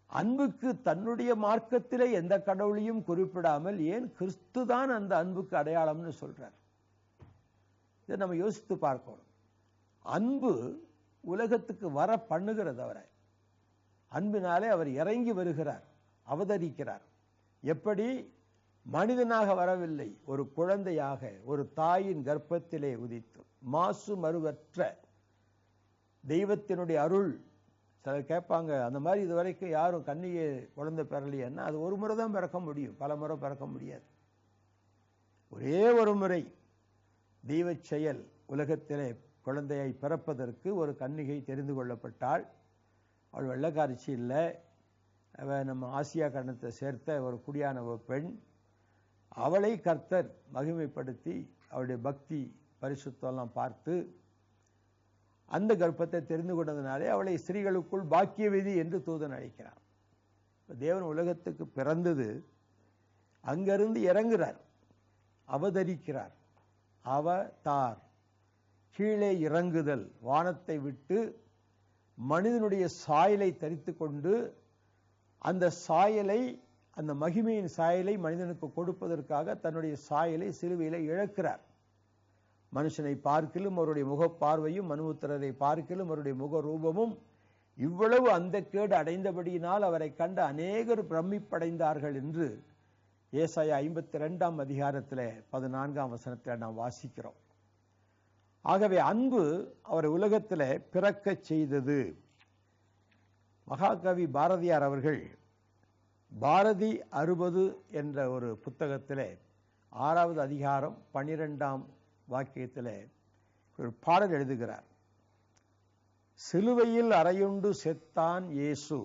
Speaker 1: அன்புக்கு தன்னுடைய மார்க்கத்திலே எந்த கடவுளையும் குறிப்பிடாமல் ஏன் கிறிஸ்து தான் அந்த அன்புக்கு அடையாளம்னு சொல்றார். இதை நம்ம யோசித்து பார்க்கணும். அன்பு உலகத்துக்கு வர பண்ணுகிறது. அவரை அன்பினாலே அவர் இறங்கி வருகிறார், அவதரிக்கிறார். எப்படி? மனிதனாக வரவில்லை, ஒரு குழந்தையாக ஒரு தாயின் கர்ப்பத்திலே உதித்து மாசு மறுவற்ற தெய்வத்தினுடைய அருள். சிலர் கேட்பாங்க, அந்த மாதிரி இது வரைக்கும் யாரும் கன்னிகை குழந்தை பெறலையேன்னா, அது ஒரு முறை தான் பிறக்க முடியும், பல முறை பிறக்க முடியாது. ஒரே ஒரு முறை தெய்வ செயல் உலகத்திலே குழந்தையை பிறப்பதற்கு ஒரு கன்னிகை தெரிந்து கொள்ளப்பட்டாள். அவள் வெள்ளக்காரிச்சி இல்லை, அவள் நம்ம ஆசியா கண்டத்தை சேர்த்த ஒரு குடியான ஒரு பெண். அவளை கர்த்தர் மகிமைப்படுத்தி அவளுடைய பக்தி பரிசுத்தெல்லாம் பார்த்து அந்த கர்ப்பத்தை தெரிந்து கொண்டதினாலே அவளை ஸ்திரீகளுக்குள் பாக்கியவதி என்று தூதன் அழைக்கிறார். தேவன் உலகத்துக்கு பிறந்தது, அங்கிருந்து இறங்குகிறார், அவதரிக்கிறார். அவதார், கீழே இறங்குதல், வானத்தை விட்டு மனிதனுடைய சாயலை தரித்து கொண்டு அந்த சாயலை, அந்த மகிமையின் சாயலை மனிதனுக்கு கொடுப்பதற்காக தன்னுடைய சாயலை சிலுவையில இழக்கிறார். மனுஷனை பார்க்கிலும் அவருடைய முகப்பார்வையும் மனுபுத்திரரை பார்க்கிலும் அவருடைய முக ரூபமும் இவ்வளவு அந்த கேடு அடைந்தபடியினால் அவரை கண்ட அநேகர் பிரமிப்படைந்தார்கள் என்று ஏசாயா 52ஆம் அதிகாரத்தில் 14ஆம் வசனத்தில் நாம் வாசிக்கிறோம். ஆகவே அன்பு அவரை உலகத்தில் பிறக்க செய்தது. மகாகவி பாரதியார் அவர்கள் பாரதி 60 என்ற ஒரு புத்தகத்தில் 6வது அதிகாரம் 12ஆம் வாக்கியத்தில் ஒரு பாடல் எழுதுகிறார். சிலுவையில் அறையுண்டு செத்தான் இயேசு,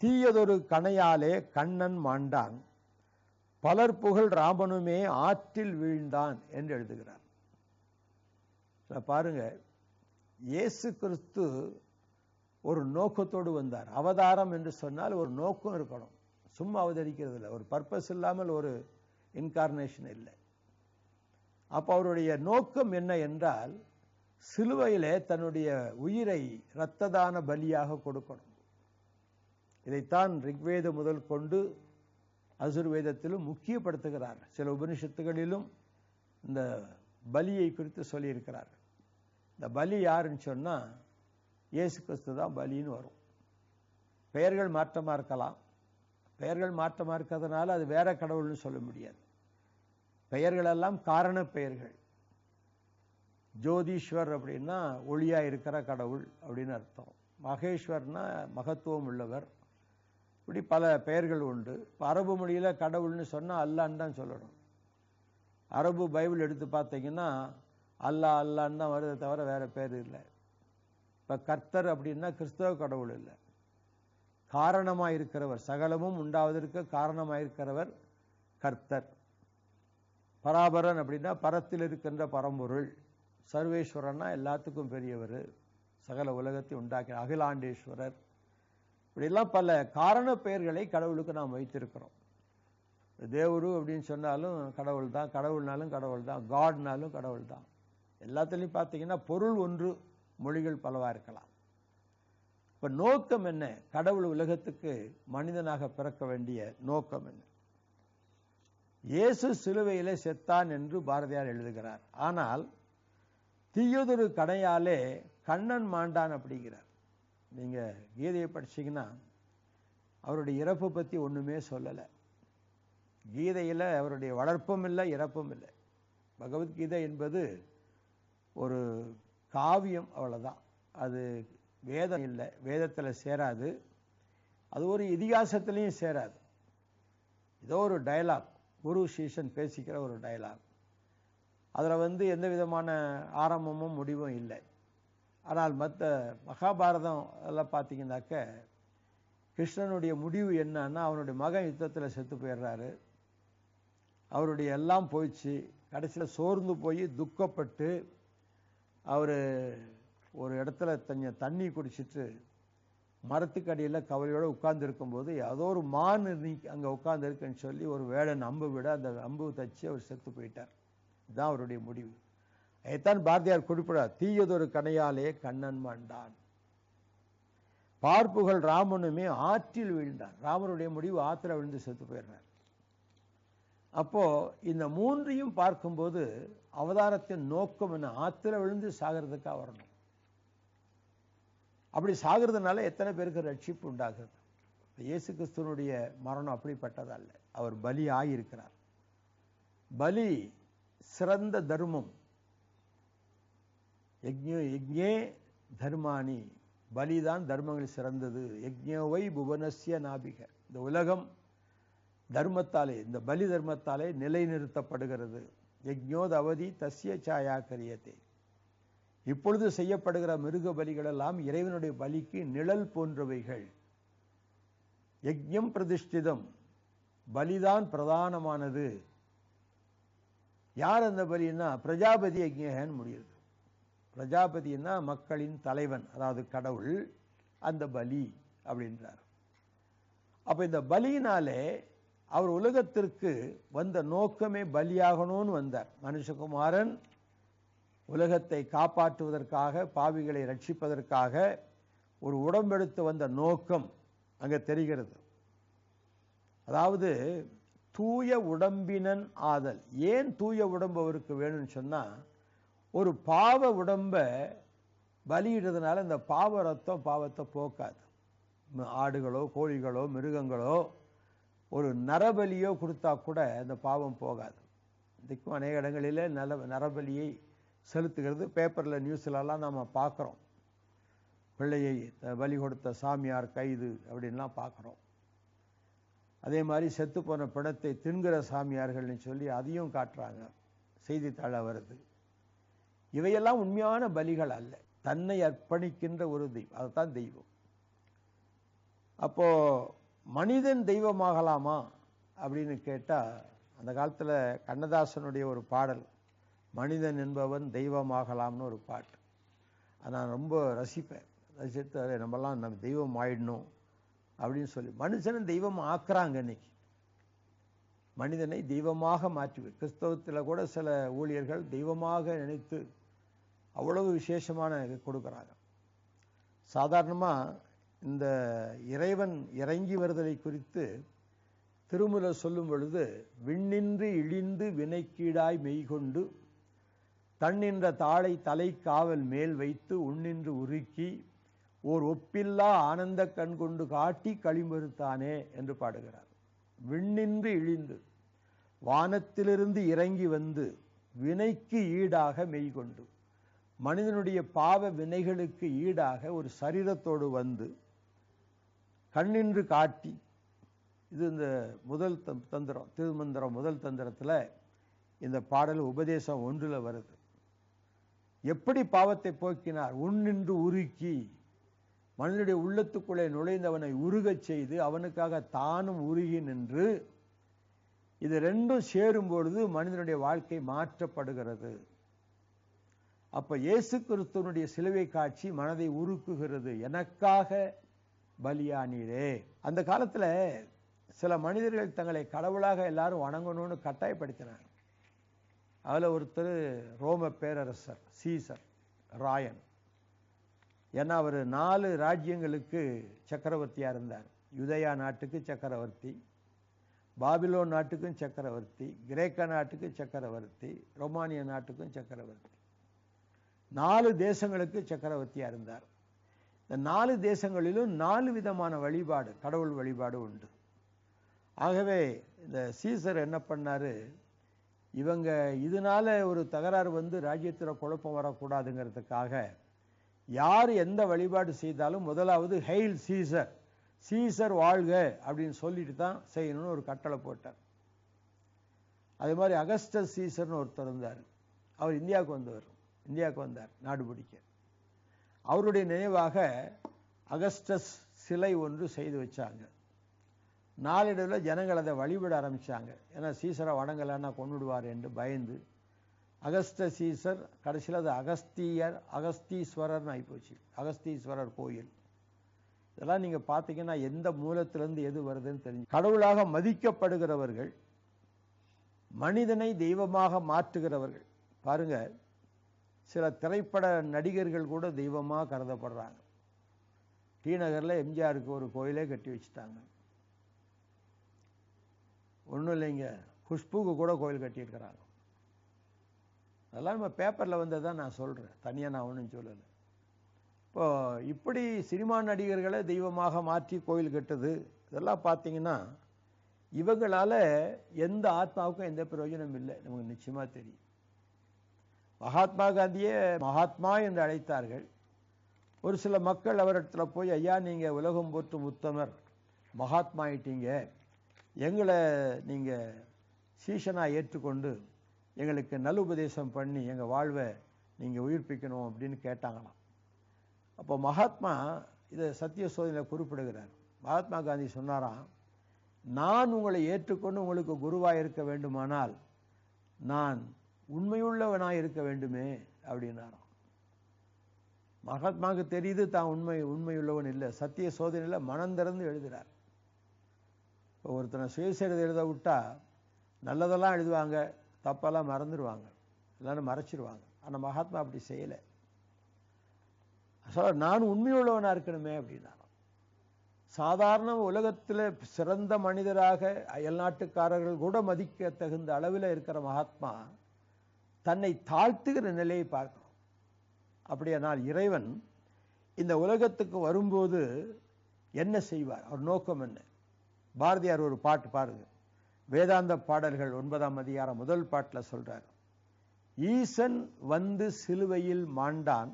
Speaker 1: தீயதொரு கணையாலே கண்ணன் மாண்டான், பலர் புகழ் ராமனுமே ஆற்றில் வீழ்ந்தான் என்று எழுதுகிறார். பாருங்க, இயேசு கிறிஸ்து ஒரு நோக்கத்தோடு வந்தார். அவதாரம் என்று சொன்னால் ஒரு நோக்கம் இருக்கணும், சும்மா அவதரிக்கிறது இல்லை, ஒரு பர்பஸ் இல்லாமல் ஒரு இன்கார்னேஷன் இல்லை. அப்போ அவருடைய நோக்கம் என்ன என்றால், சிலுவையிலே தன்னுடைய உயிரை இரத்ததான பலியாக கொடுக்கணும். இதைத்தான் ரிக்வேத முதல் கொண்டு அசுர்வேதத்திலும் முக்கியப்படுத்துகிறார். சில உபனிஷத்துகளிலும் இந்த பலியை குறித்து சொல்லியிருக்கிறார். இந்த பலி யாருன்னு சொன்னால் இயேசு கிறிஸ்து தான் பலின்னு வரும். பெயர்கள் மாற்றமாக இருக்கலாம், பெயர்கள் மாற்றமாக இருக்கிறதுனால அது வேற கடவுள்னு சொல்ல முடியாது. பெயர்களெல்லாம் காரண பெயர்கள். ஜோதீஸ்வர் அப்படின்னா ஒளியா இருக்கிற கடவுள் அப்படின்னு அர்த்தம். மகேஸ்வர்னா மகத்துவம் உள்ளவர். இப்படி பல பெயர்கள் உண்டு. அரபு மொழியில கடவுள்னு சொன்னால் அல்லான்னு தான் சொல்லணும். அரபு பைபிள் எடுத்து பார்த்தீங்கன்னா அல்லாஹ் அல்லான்னு தான் வருதை தவிர வேற பேர் இல்லை. இப்போ கர்த்தர் அப்படின்னா கிறிஸ்தவ கடவுள் இல்லை, காரணமாக இருக்கிறவர், சகலமும் உண்டாவதற்கு காரணமாக இருக்கிறவர் கர்த்தர். பராபரன் அப்படின்னா பரத்தில் இருக்கின்ற பரம்பொருள். சர்வேஸ்வரன்னா எல்லாத்துக்கும் பெரியவர், சகல உலகத்தை உண்டாக்கினார், அகிலாண்டேஸ்வரர், இப்படியெல்லாம் பல காரண பெயர்களை கடவுளுக்கு நாம் வைத்திருக்கிறோம். தேவரு அப்படின்னு சொன்னாலும் கடவுள் தான், கடவுள்னாலும் கடவுள் தான், காட்னாலும் கடவுள் தான். எல்லாத்துலேயும் பார்த்தீங்கன்னா பொருள் ஒன்று, மொழிகள் பலவாக இருக்கலாம். இப்போ நோக்கம் என்ன? கடவுள் உலகத்துக்கு மனிதனாக பிறக்க வேண்டிய நோக்கம் என்ன? இயேசு சிலுவையிலே செத்தான் என்று பாரதியார் எழுதுகிறார். ஆனால் தீயதொரு கணையாலே கண்ணன் மாண்டான் அப்படிங்கிறார். நீங்கள் கீதையை படிச்சீங்கன்னா அவருடைய இறப்பு பற்றி ஒன்றுமே சொல்லலை. கீதையில் அவருடைய வளர்ப்பும் இல்லை, இறப்பும் இல்லை. பகவத்கீதை என்பது ஒரு காவியம், அவ்வளோதான். அது வேதம் இல்லை, வேதத்தில் சேராது, அது ஒரு இதிகாசத்துலேயும் சேராது. ஏதோ ஒரு டயலாக், குரு சீஷன் பேசிக்கிற ஒரு டயலாக். அதில் எந்த விதமான ஆரம்பமும் முடிவும் இல்லை. ஆனால் மற்ற மகாபாரதம் அதெல்லாம் பார்த்தீங்கன்னாக்க கிருஷ்ணனுடைய முடிவு என்னன்னா, அவனுடைய மகன் யுத்தத்தில் செத்து போயிடுறாரு, அவருடைய எல்லாம் போயிடுச்சு. கடைசியில் சோர்ந்து போய் துக்கப்பட்டு அவர் ஒரு இடத்துல தண்ணி குடிச்சிட்டு மரத்துக்கடியில் கவலையோடு உட்கார்ந்துருக்கும்போது ஏதோ ஒரு மான் அங்கே உட்கார்ந்துருக்குன்னு சொல்லி ஒரு வேடன் அம்பு விட அந்த அம்பு தச்சு அவர் செத்து போயிட்டார். இதுதான் அவருடைய முடிவு. அதைத்தான் பாரதியார் குறிப்பிடார், தீயதொரு கணையாலே கண்ணன் மாண்டான். பார்ப்புகள் ராமனுமே ஆற்றில் வீழ்ந்தான். ராமனுடைய முடிவு ஆற்றில் விழுந்து செத்து போயிடுறார். அப்போ இந்த மூன்றையும் பார்க்கும்போது அவதாரத்தின் நோக்கம் என்ன? ஆற்றில் விழுந்து சாகிறதுக்காக வரணும். அப்படி சாகிறதுனால எத்தனை பேருக்கு ரட்சிப்பு உண்டாகுது? இயேசு கிறிஸ்துவனுடைய மரணம் அப்படிப்பட்டதல்ல. அவர் பலி ஆகியிருக்கிறார். பலி சிறந்த தர்மம். யஜ்ஞே தர்மானி, பலிதான் தர்மங்கள் சிறந்தது. யஜ்ஞோவை புவனஸ்ய நாபிக, இந்த உலகம் தர்மத்தாலே, இந்த பலி தர்மத்தாலே நிலைநிறுத்தப்படுகிறது. யஜ்ஞோத் அவதி தஸ்ய சாயா கரியதே. இப்பொழுது செய்யப்படுகிற மிருக பலிகள் எல்லாம் இறைவனுடைய பலிக்கு நிழல் போன்றவைகள். யஜ்ஞம் பிரதிஷ்டிதம், பலிதான் பிரதானமானது. யார் அந்த பலின்னா? பிரஜாபதி யஜ்ஞன்னு முடியுது. பிரஜாபதினா மக்களின் தலைவன், அதாவது கடவுள். அந்த பலி அப்படின்றார். அப்ப இந்த பலியினாலே அவர் உலகத்திற்கு வந்த நோக்கமே பலியாகணும்னு வந்தார். மனுஷகுமாரன் உலகத்தை காப்பாற்றுவதற்காக, பாவிகளை ரட்சிப்பதற்காக ஒரு உடம்பெடுத்து வந்த நோக்கம் அங்கே தெரிகிறது. அதாவது தூய உடம்பினன் ஆதல். ஏன் தூய உடம்பு அவருக்கு வேணும்னு சொன்னா, ஒரு பாவ உடம்ப பலியிடுறதுனால இந்த பாவ ரத்தம் பாவத்தை போக்காது. ஆடுகளோ கோழிகளோ மிருகங்களோ ஒரு நரபலியோ கொடுத்தா கூட அந்த பாவம் போகாது. இதுக்கும் அநேக இடங்களிலே நரபலியை செலுத்துகிறது. பேப்பரில் நியூஸ்லலாம் நம்ம பார்க்குறோம். பிள்ளையை பலி கொடுத்த சாமியார் கைது அப்படின்லாம் பார்க்குறோம். அதே மாதிரி செத்து போன பிணத்தை தின்கிற சாமியார்கள்னு சொல்லி அதையும் காட்டுறாங்க, செய்தித்தாள வருது. இவையெல்லாம் உண்மையான பலிகள் அல்ல, தன்னை அர்ப்பணிக்கின்ற ஒரு தெய்வம், அதுதான் தெய்வம். அப்போ மனிதன் தெய்வமாகலாமா அப்படின்னு கேட்டால், அந்த காலத்தில் கண்ணதாசனுடைய ஒரு பாடல், மனிதன் என்பவன் தெய்வமாகலாம்னு ஒரு பாட்டு. அதை நான் ரொம்ப ரசிப்பேன். ரசித்து நம்மலாம் நம்ம தெய்வம் ஆயிடணும் அப்படின்னு சொல்லி மனுஷனை தெய்வம் ஆக்குறாங்க. இன்னைக்கு மனிதனை தெய்வமாக மாற்றி, கிறிஸ்தவத்தில் கூட சில ஊழியர்கள் தெய்வமாக நினைத்து அவ்வளவு விசேஷமான கொடுக்குறாங்க. சாதாரணமாக இந்த இறைவன் இறங்கி வருதலை குறித்து திருமுறை சொல்லும் பொழுது, விண்ணின்று இழிந்து வினைக்கீடாய் மெய்கொண்டு தன்னின்ற தாளை தலை காவல் மேல் வைத்து உன்னின்று உருக்கி ஓர் ஒப்பில்லா ஆனந்த கண் கொண்டு காட்டி களிமறுத்தானே என்று பாடுகிறார். விண்ணின்று இழிந்து, வானத்திலிருந்து இறங்கி வந்து வினைக்கு ஈடாக மெய்கொண்டு, மனிதனுடைய பாவ வினைகளுக்கு ஈடாக ஒரு சரீரத்தோடு வந்து கண்ணின்று காட்டி. இது இந்த முதல் தந்திரம், திருமந்திரம் முதல் தந்திரத்தில் இந்த பாடல் உபதேசம் 1 வருது. எப்படி பாவத்தை போக்கினார்? உன்னின்று உருக்கி, மனிதனுடைய உள்ளத்துக்குள்ளே நுழைந்தவனை உருகச் செய்து அவனுக்காக தானும் உருகி நின்று. இது ரெண்டும் சேரும் பொழுது மனிதனுடைய வாழ்க்கை மாற்றப்படுகிறது. அப்ப இயேசு கிறிஸ்துவனுடைய சிலுவை காட்சி மனதை உருக்குகிறது. எனக்காக பலியானீரே. அந்த காலத்துல சில மனிதர்கள் தங்களை கடவுளாக எல்லாரும் வணங்கணும்னு கட்டாயப்படுத்தினாங்க. அதுல ஒருத்தர் ரோம பேரரசர் சீசர் ராயன். ஏன்னா அவர் 4 ராஜ்யங்களுக்கு சக்கரவர்த்தியா இருந்தார். யுதயா நாட்டுக்கு சக்கரவர்த்தி, பாபிலோன் நாட்டுக்கும் சக்கரவர்த்தி, கிரேக்க நாட்டுக்கு சக்கரவர்த்தி, ரொமானிய நாட்டுக்கும் சக்கரவர்த்தி. 4 தேசங்களுக்கு சக்கரவர்த்தியா இருந்தார். இந்த 4 தேசங்களிலும் 4 விதமான வழிபாடு, கடவுள் வழிபாடு உண்டு. ஆகவே இந்த சீசர் என்ன பண்ணாரு, இவங்க இதனால ஒரு தகராறு வந்து ராஜ்யத்தில் குழப்பம் வரக்கூடாதுங்கிறதுக்காக யார் எந்த வழிபாடு செய்தாலும் முதலாவது ஹெயில் சீசர், சீசர் வாழ்க அப்படின்னு சொல்லிட்டு தான் செய்யணும்னு ஒரு கட்டளை போட்டார். அதே மாதிரி அகஸ்டஸ் சீசர்னு ஒருத்தர் இருந்தார். அவர் இந்தியாவுக்கு வந்தார் நாடு பிடிக்க. அவருடைய நினைவாக அகஸ்டஸ் சிலை ஒன்று செய்து வச்சாங்க. நாளடைவில் ஜனங்கள் அதை வழிபட ஆரம்பிச்சாங்க. ஏன்னா சீசரை வணங்கலைன்னா கொண்டுடுவார் என்று பயந்து அகஸ்டஸ் சீசர் கடைசியில் அது அகஸ்தீஸ்வரர்னு ஆகிப்போச்சு. அகஸ்தீஸ்வரர் கோயில். இதெல்லாம் நீங்க பார்த்தீங்கன்னா எந்த மூலத்திலிருந்து எது வருதுன்னு தெரிஞ்சு. கடவுளாக மதிக்கப்படுகிறவர்கள், மனிதனை தெய்வமாக மாற்றுகிறவர்கள். பாருங்க, சில திரைப்பட நடிகர்கள் கூட தெய்வமாக கருதப்படுறாங்க. டி நகரில் எம்ஜிஆருக்கு ஒரு கோயிலே கட்டி வச்சுட்டாங்க. ஒன்றும் இல்லைங்க, குஷ்புக்கு கூட கோயில் கட்டியிருக்கிறாங்க. அதெல்லாம் நம்ம பேப்பரில் வந்ததான் நான் சொல்கிறேன், தனியாக நான் ஒன்றும் சொல்லலை. இப்போ இப்படி சினிமா நடிகர்களை தெய்வமாக மாற்றி கோயில் கட்டுது, இதெல்லாம் பார்த்தீங்கன்னா இவங்களால எந்த ஆத்மாவுக்கும் எந்த பிரயோஜனம் இல்லை, நமக்கு நிச்சயமாக தெரியும். மகாத்மா காந்தியே மகாத்மா என்று அழைத்தார்கள். ஒரு சில மக்கள் அவரிடத்துல போய், ஐயா நீங்கள் உலகம் போற்றும் உத்தமர், மகாத்மா ஆயிட்டீங்க, எங்களை நீங்கள் சீஷனாக ஏற்றுக்கொண்டு எங்களுக்கு நல்லுபதேசம் பண்ணி எங்கள் வாழ்வை நீங்கள் உயிர்ப்பிக்கணும் அப்படின்னு கேட்டாங்களாம். அப்போ மகாத்மா இதை சத்திய சோதனையில் குறிப்பிடுகிறார். மகாத்மா காந்தி சொன்னாராம், நான் உங்களை ஏற்றுக்கொண்டு உங்களுக்கு குருவாக இருக்க வேண்டுமானால் நான் உண்மையுள்ளவனாக இருக்க வேண்டுமே அப்படின்னாராம். மகாத்மாவுக்கு தெரியுது தான் உண்மையுள்ளவன் இல்லை. சத்திய சோதனையில் மனம் திறந்து எழுதுகிறார். இப்போ ஒருத்தனை சுயசரிதை எழுத விட்டா நல்லதெல்லாம் எழுதுவாங்க, தப்பெல்லாம் மறந்துடுவாங்க, எல்லாரும் மறைச்சிடுவாங்க. ஆனால் மகாத்மா அப்படி செய்யலை. சொல்ல நான் உண்மையுள்ளவனாக இருக்கணுமே அப்படின்னா. சாதாரண உலகத்தில் சிறந்த மனிதராக அயல்நாட்டுக்காரர்கள் கூட மதிக்க தகுந்த அளவில் இருக்கிற மகாத்மா தன்னை தாழ்த்துகிற நிலையை பார்க்கணும். அப்படியானால் இறைவன் இந்த உலகத்துக்கு வரும்போது என்ன செய்வார், அவர் நோக்கம் என்ன? பாரதியார் ஒரு பாட்டு பாருங்க, வேதாந்த பாடல்கள் 9ஆம் அதிகாரம் 1 பாட்டில் சொல்றார், ஈசன் வந்து சிலுவையில் மாண்டான்,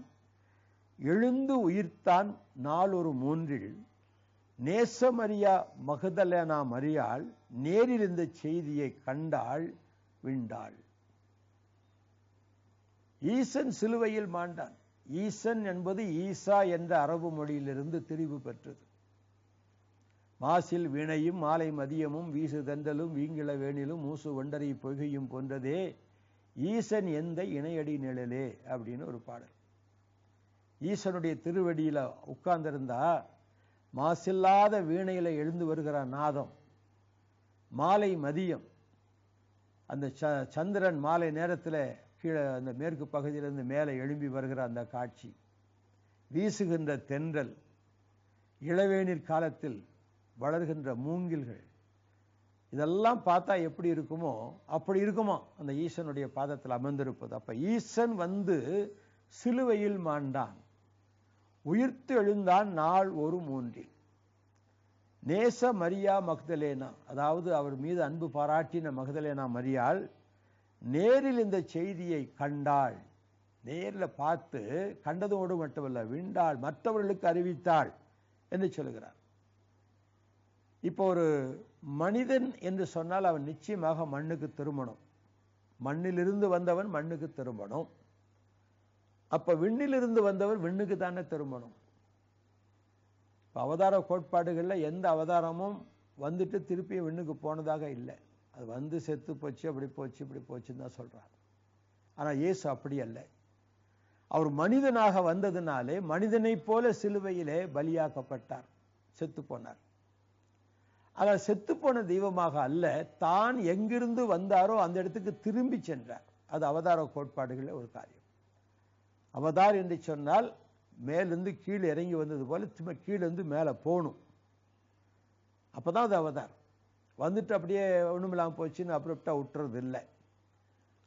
Speaker 1: எழுந்து உயிர்த்தான் நாளொரு 3 நேசமரியா மகதலேனா மரியாள், நேரில் இந்த செய்தியை கண்டாள் விண்டாள். ஈசன் சிலுவையில் மாண்டான். ஈசன் என்பது ஈசா என்ற அரபு மொழியிலிருந்து திரிவு பெற்றது. மாசில் வீணையும் மாலை மதியமும் வீசு தென்றலும் வீங்கிள வேணிலும் மூசு ஒண்டரை பொய்கையும் போன்றதே ஈசன் எந்த இணையடி நிழலே அப்படின்னு ஒரு பாடல். ஈசனுடைய திருவடியில உட்கார்ந்திருந்தா மாசில்லாத வீணையில எழுந்து வருகிற நாதம், மாலை மதியம் அந்த சந்திரன் மாலை நேரத்தில் கீழே அந்த மேற்கு பகுதியிலிருந்து மேலே எழும்பி வருகிற அந்த காட்சி, வீசுகின்ற தென்றல், இளவேநீர் காலத்தில் வளர்கின்ற மூங்கில்கள், இதெல்லாம் பார்த்தா எப்படி இருக்குமோ அப்படி இருக்குமா அந்த ஈசனுடைய பாதத்தில் அமர்ந்திருப்பது. அப்ப ஈசன் வந்து சிலுவையில் மாண்டான், உயிர்த்து எழுந்தான் நாள் ஒரு 3 நேச மரியா மகதலேனா, அதாவது அவர் மீது அன்பு பாராட்டின மகதலேனா மரியாள் நேரில் இந்த செய்தியை கண்டாள். நேரில் பார்த்து கண்டதோடு மட்டுமல்ல, விண்டாள், மற்றவர்களுக்கு அறிவித்தாள் என்று சொல்கிறார். இப்போ ஒரு மனிதன் என்று சொன்னால் அவன் நிச்சயமாக மண்ணுக்கு திரும்பணும். மண்ணிலிருந்து வந்தவன் மண்ணுக்கு திரும்பணும். அப்ப விண்ணிலிருந்து வந்தவர் விண்ணுக்கு தானே திரும்பணும். அவதார கோட்பாடுகளில் எந்த அவதாரமும் வந்துட்டு திருப்பி விண்ணுக்கு போனதாக இல்லை. அது வந்து செத்து போச்சு, அப்படி போச்சு, இப்படி போச்சுன்னு தான் சொல்றாங்க. ஆனால் இயேசு அப்படி அல்ல. அவர் மனிதனாக வந்ததினாலே மனிதனைப் போல சிலுவையிலே பலியாக்கப்பட்டார், செத்து போனார். ஆனால் செத்து போன தெய்வமாக அல்ல, தான் எங்கிருந்து வந்தாரோ அந்த இடத்துக்கு திரும்பி சென்றார். அது அவதார கோட்பாடுகளில் ஒரு காரியம். அவதார் என்று சொன்னால் மேலிருந்து கீழே இறங்கி வந்தது போல திரும்ப கீழிருந்து மேலே போகணும். அப்பதான் அது அவதார். வந்துட்டு அப்படியே ஒண்ணுமில்லாமல் போச்சுன்னு அப்புறப்பட்டா விட்டுறது இல்லை.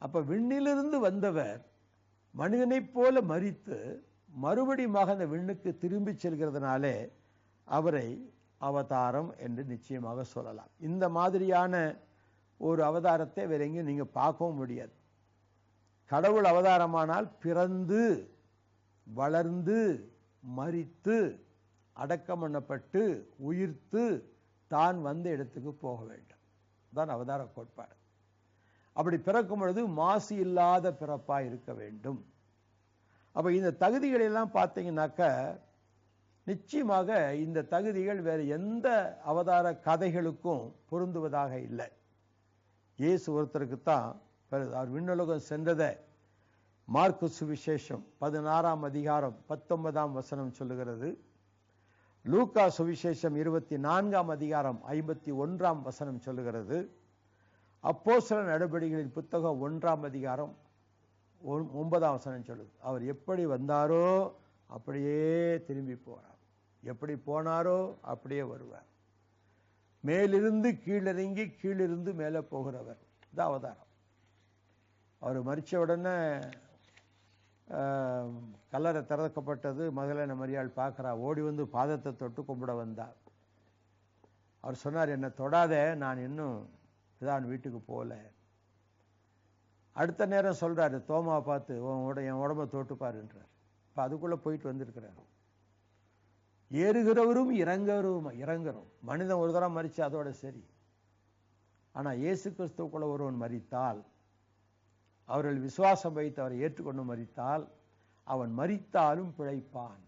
Speaker 1: அப்ப விண்ணிலிருந்து வந்தவர் மனிதனைப் போல மரித்து மறுபடியும் அந்த விண்ணுக்கு திரும்பி செல்கிறதுனாலே அவரை அவதாரம் என்று நிச்சயமாக சொல்லலாம். இந்த மாதிரியான ஒரு அவதாரத்தை வேற எங்கேயும் நீங்க பார்க்கவும் முடியாது. கடவுள் அவதாரமானால் பிறந்து வளர்ந்து மரித்து அடக்கம் பண்ணப்பட்டு உயிர்த்து தான் வந்த இடத்துக்கு போக வேண்டும். தான் அவதார கோட்பாடு. அப்படி பிறக்கும் பொழுது மாசு இல்லாத பிறப்பா இருக்க வேண்டும். அப்ப இந்த தகுதிகளை எல்லாம் பார்த்தீங்கன்னாக்க நிச்சயமாக இந்த தகுதிகள் வேற எந்த அவதார கதைகளுக்கும் பொருந்துவதாக இல்லை. இயேசு ஒருத்தருக்குத்தான் அவர் விண்ணுலகம் சென்றதை மார்க்கு சுவிசேஷம் 16ஆம் அதிகாரம் 19ஆம் வசனம் சொல்லுகிறது. லூக்கா சுவிசேஷம் 24ஆம் அதிகாரம் 51ஆம் வசனம் சொல்லுகிறது. அப்போஸ்தலர் நடபடிகளின் புத்தகம் 1ஆம் அதிகாரம் 9ஆம் வசனம் சொல்லுது. அவர் எப்படி வந்தாரோ அப்படியே திரும்பி போறார், எப்படி போனாரோ அப்படியே வருவார். மேலிருந்து கீழிறங்கி கீழிருந்து மேலே போகிறவர். இது அவதாரம். அவர் மரிச்ச உடனே கல்லறை திறக்கப்பட்டது. மகதலேன மரியாள் பார்க்கிறா, ஓடி வந்து பாதத்தை தொட்டு கும்பிட வந்தார். அவர் சொன்னார், என்னை தொடாத, நான் இன்னும் இதான் வீட்டுக்கு போகல. அடுத்த நேரம் சொல்றாரு, தோமா பார்த்து என் உடம்பை தொட்டுப்பாருன்றார். இப்போ அதுக்குள்ள போயிட்டு வந்திருக்கிறார். ஏறுகிறவரும் இறங்குறோம். மனிதன் ஒரு தரம் மரிச்சு அதோட சரி. ஆனா இயேசு கிறிஸ்துவுக்குள்ள ஒருவன் மரித்தால், அவர்கள் விசுவாசம் வைத்து அவரை ஏற்றுக்கொண்டு மரித்தால், அவன் மரித்தாலும் பிழைப்பான்.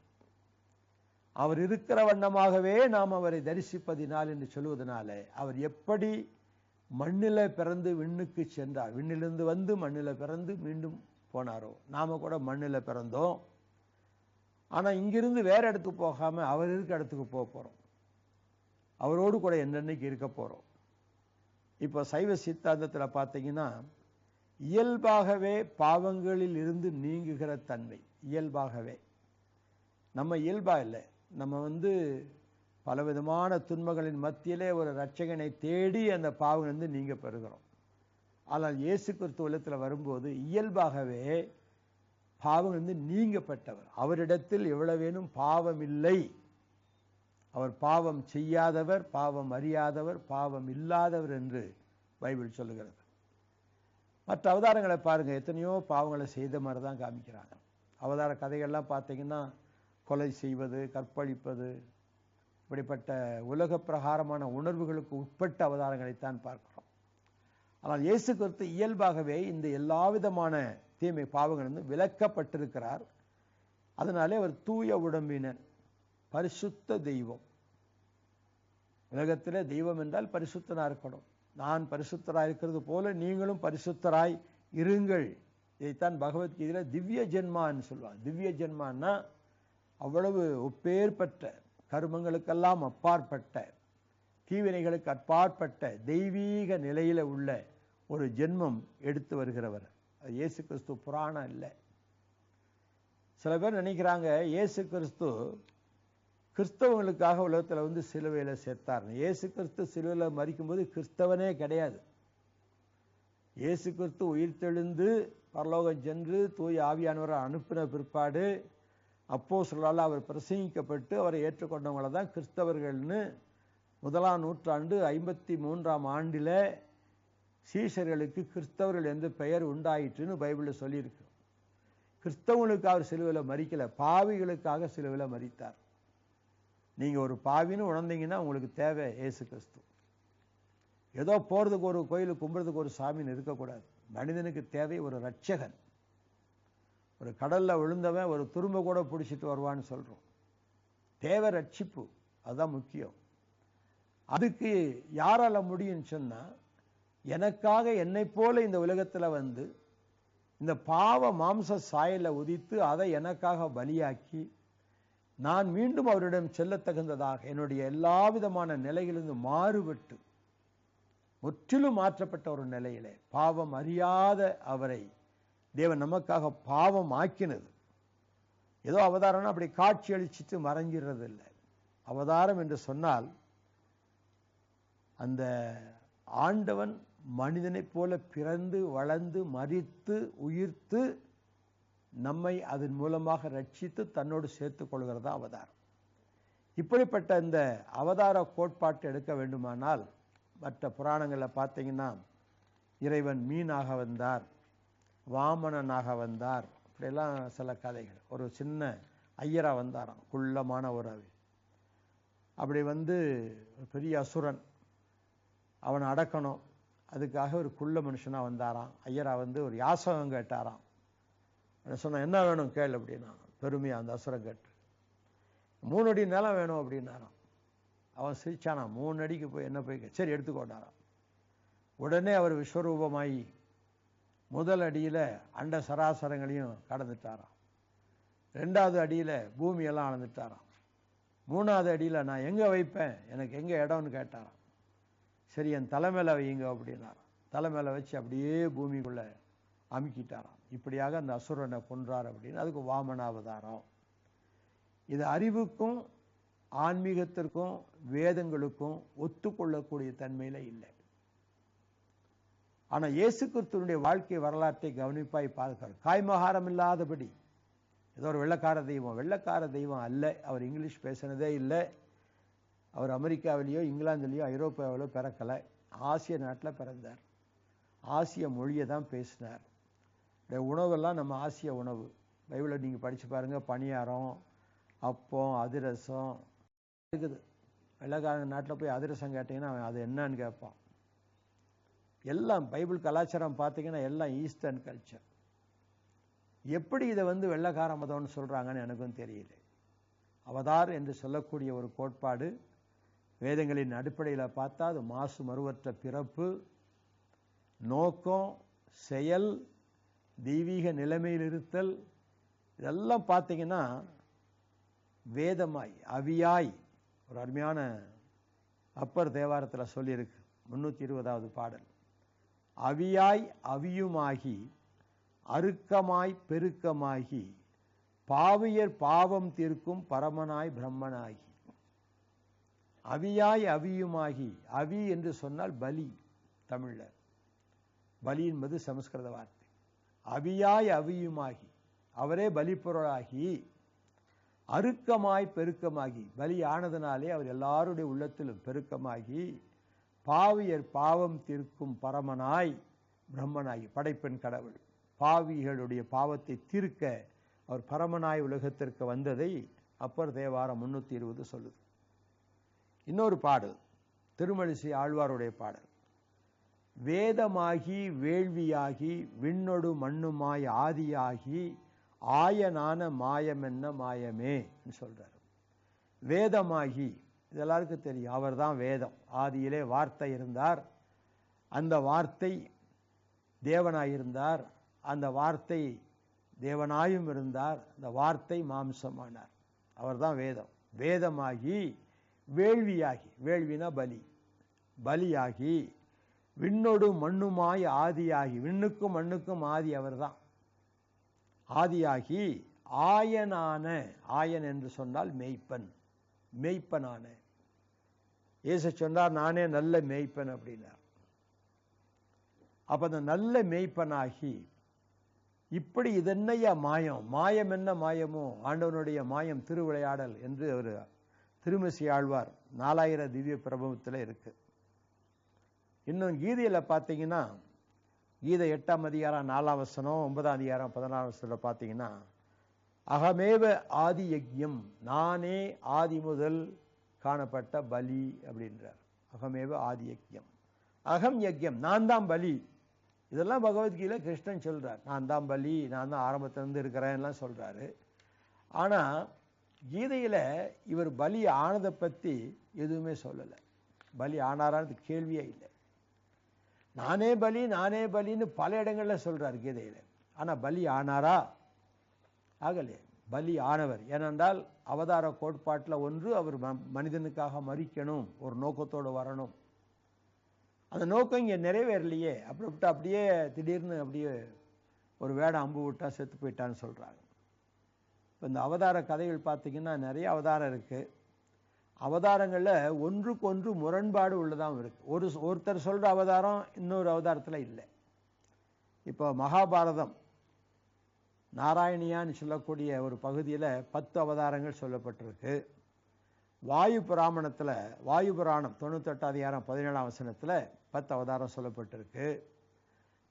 Speaker 1: அவர் இருக்கிற வண்ணமாகவே நாம் அவரை தரிசிப்பதினால் என்று சொல்வதனால அவர் எப்படி மண்ணில பிறந்து விண்ணுக்கு சென்றார், விண்ணிலிருந்து வந்து மண்ணில பிறந்து மீண்டும் போனாரோ, நாம கூட மண்ணில பிறந்தோம். ஆனா இங்கிருந்து வேற இடத்துக்கு போகாம அவர் இருக்க இடத்துக்கு போக போறோம். அவரோடு கூட என்னன்னைக்கு இருக்க போறோம். இப்போ சைவ சித்தாந்தத்துல பார்த்தீங்கன்னா இயல்பாகவே பாவங்களில் இருந்து நீங்குகிற தன்மை. இயல்பாகவே நம்ம இயல்பா இல்லை, நம்ம பலவிதமான துன்பங்களின் மத்தியிலே ஒரு இரட்சகனை தேடி அந்த பாவம் நீங்க பெறுகிறோம். ஆனால் இயேசு கிறிஸ்து உலகத்தில் வரும்போது இயல்பாகவே பாவம் நீங்கப்பட்டவர். அவரிடத்தில் எவ்வளவேனும் பாவம் இல்லை. அவர் பாவம் செய்யாதவர், பாவம் அறியாதவர், பாவம் இல்லாதவர் என்று பைபிள் சொல்லுகிறது. மற்ற அவதாரங்களை பாருங்க, எத்தனையோ பாவங்களை செய்த மாதிரி தான் காமிக்கிறாங்க. அவதார கதைகள்லாம் பார்த்தீங்கன்னா கொலை செய்வது, கற்பழிப்பது, இப்படிப்பட்ட உலக பிரகாரமான உணர்வுகளுக்கு உட்பட்ட அவதாரங்களைத்தான் பார்க்கிறோம். ஆனால் இயேசு கிறிஸ்து இயல்பாகவே இந்த எல்லா விதமான தீமை பாவங்கள் விலக்கப்பட்டிருக்கிறார். அதனாலே அவர் தூய உடம்பினர், பரிசுத்த தெய்வம். உலகத்திலே தெய்வம் என்றால் பரிசுத்தனா இருக்கணும். நான் பரிசுத்தராய் இருக்கிறது போல நீங்களும் பரிசுத்தராய் இருங்கள். இதைத்தான் பகவத்கீதையில திவ்ய ஜென்மான்னு சொல்லுவாங்க. திவ்ய ஜென்மான்னா அவ்வளவு ஒப்பேற்பட்ட கர்மங்களுக்கெல்லாம் அப்பாற்பட்ட, தீவினைகளுக்கு அப்பாற்பட்ட தெய்வீக நிலையில உள்ள ஒரு ஜென்மம் எடுத்து வருகிறவர். அது இயேசு கிறிஸ்து புராணம் இல்லை. சில பேர் நினைக்கிறாங்க இயேசு கிறிஸ்து கிறிஸ்தவங்களுக்காக உலகத்தில் சிலுவையில சேர்த்தார். இயேசு கிறிஸ்து சிலுவையில் மரிக்கும்போது கிறிஸ்தவனே கிடையாது. இயேசு கிறிஸ்து உயிர்த்தெழுந்து பரலோகம் சென்று தூய ஆவியானவரை அனுப்பின பிற்பாடு அப்போஸ்தலரால் அவர் பிரசங்கிக்கப்பட்டு அவரை ஏற்றுக்கொண்டவங்களை தான் கிறிஸ்தவர்கள்னு 1ஆம் நூற்றாண்டு 53ஆம் ஆண்டில் சீஷர்களுக்கு கிறிஸ்தவர்கள் என்று பெயர் உண்டாயிற்றுன்னு பைபிளில் சொல்லியிருக்கு. கிறிஸ்தவங்களுக்கு அவர் சிலுவையில் மரிக்கல, பாவிகளுக்காக சிலுவையில் மரித்தார். நீங்க ஒரு பாவின்னு உணர்ந்தீங்கன்னா உங்களுக்கு தேவை இயேசு கிறிஸ்து. ஏதோ போறதுக்கு ஒரு கோயிலுக்கு கும்பிட்றதுக்கு ஒரு சாமின்னு இருக்கக்கூடாது. மனிதனுக்கு தேவை ஒரு இரட்சகன். ஒரு கடல்ல விழுந்தவன் ஒரு துரும்ப கூட பிடிச்சிட்டு வருவான்னு சொல்றோம். தேவை ரட்சிப்பு, அதுதான் முக்கியம். அதுக்கு யாரால முடியும்னு சொன்னா, எனக்காக என்னை போல இந்த உலகத்துல இந்த பாவ மாம்ச சாயலை உதித்து அதை எனக்காக பலியாக்கி நான் மீண்டும் அவரிடம் செல்லத்தகுந்ததாக என்னுடைய எல்லா விதமான நிலையிலிருந்து மாறுபட்டு முற்றிலும் மாற்றப்பட்ட ஒரு நிலையிலே பாவம் அறியாத அவரை தேவன் நமக்காக பாவம் ஆக்கினது. ஏதோ அவதாரம்னா அப்படி காட்சி அளிச்சுட்டு மறைஞ்சிடுறது இல்லை. அவதாரம் என்று சொன்னால் அந்த ஆண்டவன் மனிதனைப் போல பிறந்து வளர்ந்து மரித்து உயிர்த்து நம்மை அதன் மூலமாக ரட்சித்து தன்னோடு சேர்த்துக் கொள்கிறதா அவதாரம். இப்படிப்பட்ட இந்த அவதார கோட்பாட்டை எடுக்க வேண்டுமானால் மற்ற புராணங்களில் பார்த்தீங்கன்னா இறைவன் மீனாக வந்தார், வாமனனாக வந்தார், இப்படியெல்லாம் சில கதைகள். ஒரு சின்ன ஐயரா வந்தாராம், குள்ளமான ஒரு அப்படி வந்து பெரிய அசுரன், அவனை அடக்கணும், அதுக்காக ஒரு குள்ள மனுஷனாக வந்தாராம். ஐயரா வந்து ஒரு யாசகம் கேட்டாராம். சொன்ன என்ன வேணும் கேள் அப்படின்னா, பெருமையா அந்த அசுரம் கேட்டு 3 அடி நிலம் வேணும் அப்படின்னாராம். அவன் சிரிச்சானாம், 3 அடிக்கு போய் என்ன போய் சரி எடுத்துக்கொண்டாராம். உடனே அவர் விஸ்வரூபமாயி முதல் அடியில் அண்ட சராசரங்களையும் கடந்துட்டாராம். 2வது அடியில் பூமியெல்லாம் அளந்துட்டாராம். 3வது அடியில் நான் எங்கே வைப்பேன், எனக்கு எங்கே இடம்னு கேட்டாராம். சரி என் தலைமையில் வையுங்க அப்படின்னாராம். தலைமையில் வச்சு அப்படியே பூமிக்குள்ளே அமுக்கிட்டாராம். இப்படியாக அந்த அசுரனை கொன்றார் அப்படின்னு அதுக்கு வாமனாவதாரம். இது அறிவுக்கும் ஆன்மீகத்திற்கும் வேதங்களுக்கும் ஒத்துக்கொள்ளக்கூடிய தன்மையில் இல்லை. ஆனால் இயேசு கிறிஸ்துவினுடைய வாழ்க்கை வரலாற்றை கவனிப்பாய் பார்க்கிறார். காய்மகாரம் இல்லாதபடி ஏதோ ஒரு வெள்ளக்கார தெய்வம் அல்ல. அவர் இங்கிலீஷ் பேசினதே இல்லை. அவர் அமெரிக்காவிலேயோ இங்கிலாந்துலேயோ ஐரோப்பாவிலோ பிறக்கலை. ஆசிய நாட்டில் பிறந்தார். ஆசிய மொழியை தான் பேசினார். உணவெல்லாம் நம்ம ஆசிய உணவு. பைபிளை நீங்கள் படித்து பாருங்கள், பணியாரம், அப்பம், அதிரசம் இருக்குது. வெள்ளைக்காரங்க நாட்டில் போய் அதிரசம் கேட்டிங்கன்னா அவன் அது என்னன்னு கேட்பான். எல்லாம் பைபிள் கலாச்சாரம் பார்த்தீங்கன்னா எல்லாம் ஈஸ்டர்ன் கல்ச்சர். எப்படி இதை வந்து வெள்ளைக்கார மதம்னு சொல்கிறாங்கன்னு எனக்கும் தெரியல. அவதார் என்று சொல்லக்கூடிய ஒரு கோட்பாடு வேதங்களின் அடிப்படையில் பார்த்தா அது மாசு மறுவற்ற பிறப்பு, நோக்கம், செயல், தெய்வீக நிலைமையில் இருத்தல், இதெல்லாம் பார்த்தீங்கன்னா வேதமாய் அவியாய் ஒரு அருமையான அப்பர் தேவாரத்தில் சொல்லியிருக்கு. 320வது பாடல். அவியாய் அவியுமாகி அருக்கமாய் பெருக்கமாகி பாவியர் பாவம் தீர்க்கும் பரமனாய் பிரம்மனாகி. அவியாய் அவியுமாகி, அவி என்று சொன்னால் பலி. தமிழ்ல பலி என்பது சமஸ்கிருத வார்த்தை. அவியாய் அவியுமாகி, அவரே பலி பொருளாகி, அருக்கமாய் பெருக்கமாகி, பலி ஆனதனாலே அவர் எல்லாருடைய உள்ளத்திலும் பெருக்கமாகி, பாவியர் பாவம் தீர்க்கும் பரமனாய் பிரம்மனாகி, படைப்பெண் கடவுள் பாவிகளுடைய பாவத்தை தீர்க்க அவர் பரமனாய் உலகத்திற்கு வந்ததை அப்பர் தேவாரம் 320 சொல்லுது. இன்னொரு பாடல் திருமழிசை ஆழ்வாருடைய பாடல். வேதமாகி வேள்வியாகி விண்ணொடு மண்ணுமாய் ஆதியாகி ஆயனான மாயமென்ன மாயமே சொல்றார். வேதமாகி, இது எல்லாருக்கும் தெரியும், அவர் தான் வேதம். ஆதியிலே வார்த்தை இருந்தார், அந்த வார்த்தை தேவனாயிருந்தார், அந்த வார்த்தை தேவனாயும் இருந்தார், அந்த வார்த்தை மாம்சமானார். அவர் தான் வேதம். வேதமாகி வேள்வியாகி, வேள்வினா பலி, பலியாகி விண்ணொடு மண்ணுமாய் ஆதியாகி, விண்ணுக்கும் மண்ணுக்கும் ஆதி அவர் தான். ஆதியாகி ஆயனான, ஆயன் என்று சொன்னால் மேய்ப்பன், மேய்ப்பனான. இயேசு சொன்னார் நானே நல்ல மேய்ப்பன் அப்படின்னார். அப்ப அந்த நல்ல மேய்ப்பனாகி இப்படி இதென்னையா மாயம், மாயம் என்ன மாயமோ, ஆண்டவனுடைய மாயம் திருவிளையாடல் என்று அவர் திருமசி ஆழ்வார் 4000 திவ்ய பிரபவத்தில் இருக்கு. இன்னும் கீதையில் பார்த்தீங்கன்னா, கீதை 8ஆம் அதிகாரம் 4ஆம் வசனம், 9ஆம் அதிகாரம் 16ஆம் வசனத்தில் பார்த்தீங்கன்னா, அகமேவ ஆதி யஜ்யம், நானே ஆதி முதல் காணப்பட்ட பலி அப்படின்றார். அகமேவ ஆதி யஜ்யம், அகம் யஜ்யம், நான் தான் பலி. இதெல்லாம் பகவத்கீதை கிருஷ்ணன் சொல்றார். நான் தான் பலி, நான் தான் ஆரம்பத்திலிருந்து இருக்கிறேன்லாம் சொல்றாரு. ஆனா கீதையில இவர் பலி ஆனதை பத்தி எதுவுமே சொல்லலை. பலி ஆனாரான்னு கேள்வியே இல்லை. நானே பலி நானே பலின்னு பல இடங்கள்ல சொல்றார் கீதையில. ஆனால் பலி ஆனாரா? ஆகலையே. பலி ஆனவர். ஏனென்றால் அவதார கோட்பாட்டில் ஒன்று, அவர் மனிதனுக்காக மரிக்கணும், ஒரு நோக்கத்தோடு வரணும். அந்த நோக்கம் இங்கே நிறைவேறலையே. அப்படி விட்டு அப்படியே திடீர்னு அப்படியே ஒரு வேடம் அம்பு விட்டா செத்து போயிட்டான்னு சொல்கிறாங்க. இப்போ இந்த அவதார கதைகள் பார்த்தீங்கன்னா நிறைய அவதாரம் இருக்குது. அவதாரங்களில் ஒன்றுக்கு ஒன்று முரண்பாடு உள்ளதாகவும் இருக்குது. ஒருத்தர் சொல்கிற அவதாரம் இன்னொரு அவதாரத்தில் இல்லை. இப்போ மகாபாரதம் நாராயணியான்னு சொல்லக்கூடிய ஒரு பகுதியில் 10 அவதாரங்கள் சொல்லப்பட்டிருக்கு. வாயு புராணத்தில், வாயு புராணம் 98 அதிகாரம் 17ஆம் வசனத்தில் 10 அவதாரம் சொல்லப்பட்டிருக்கு.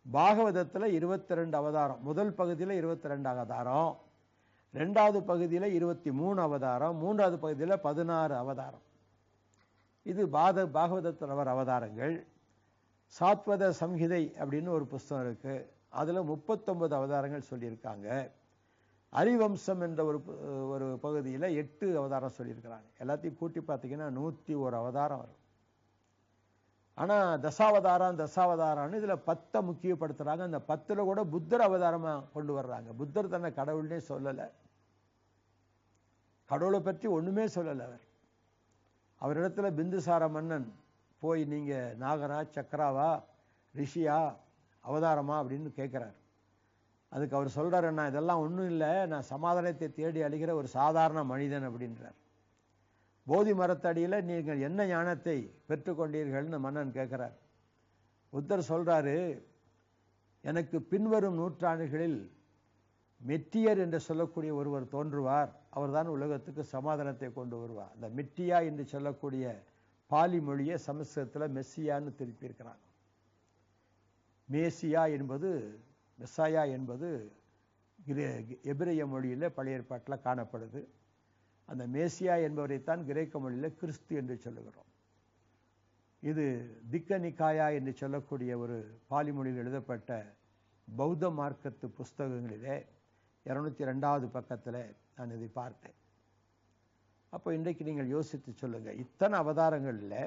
Speaker 1: பாகவதத்தில் 22 அவதாரம். முதல் பகுதியில் 22 அவதாரம், 2வது பகுதியில் 23 அவதாரம், 3வது பகுதியில் 16 அவதாரம். இது பாகவதத்தில் வர அவதாரங்கள். சாத்வத சம்ஹிதை அப்படின்னு ஒரு புஸ்தகம் இருக்கு. அதில் 39 அவதாரங்கள் சொல்லியிருக்காங்க. ஹரிவம்சம் என்ற ஒரு பகுதியில் 8 அவதாரம் சொல்லியிருக்கிறாங்க. எல்லாத்தையும் கூட்டி பார்த்தீங்கன்னா 101 அவதாரம் வரும். ஆனால் தசாவதாரம்னு இதில் 10 முக்கியப்படுத்துகிறாங்க. அந்த 10ல் கூட புத்தர் அவதாரமாக கொண்டு வர்றாங்க. புத்தர் தன்னை கடவுள்னே சொல்லலை, கடவுளை பற்றி ஒன்றுமே சொல்லலை. அவரிடத்துல பிந்துசார மன்னன் போய் நீங்கள் நாகரா, சக்கராவா, ரிஷியா, அவதாரமா அப்படின்னு கேட்குறாரு. அதுக்கு அவர் சொல்கிறார், நான் இதெல்லாம் ஒன்றும் இல்லை, நான் சமாதானத்தை தேடி அழிகிற ஒரு சாதாரண மனிதன் அப்படின்றார். போதி மரத்தடியில் நீங்கள் என்ன ஞானத்தை பெற்றுக்கொண்டீர்கள்னு மன்னன் கேட்குறார். புத்தர் சொல்கிறாரு, எனக்கு பின்வரும் நூற்றாண்டுகளில் மெட்டியர் என்று சொல்லக்கூடிய ஒருவர் தோன்றுவார், அவர்தான் உலகத்துக்கு சமாதானத்தை கொண்டு வருவார். அந்த மெட்டியா என்று சொல்லக்கூடிய பாலி மொழியை சமஸ்கிருதத்தில் மெஸ்ஸியான்னு திருப்பியிருக்கிறாங்க. மேசியா என்பது, மெஸ்ஸாயா என்பது எபிரேய மொழியில் பழைய ஏற்பாட்டில் காணப்படுது. அந்த மேசியா என்பவரைத்தான் கிரேக்க மொழியில் கிறிஸ்து என்று சொல்லுகிறோம். இது திக்கநிக்காயா என்று சொல்லக்கூடிய ஒரு பாலி மொழியில் எழுதப்பட்ட பௌத்த மார்க்கத்து புஸ்தகங்களிலே 202வது பக்கத்தில் நான் இதை பார்த்தேன். அப்போ இன்றைக்கு நீங்கள் யோசித்து சொல்லுங்கள், இத்தனை அவதாரங்களில்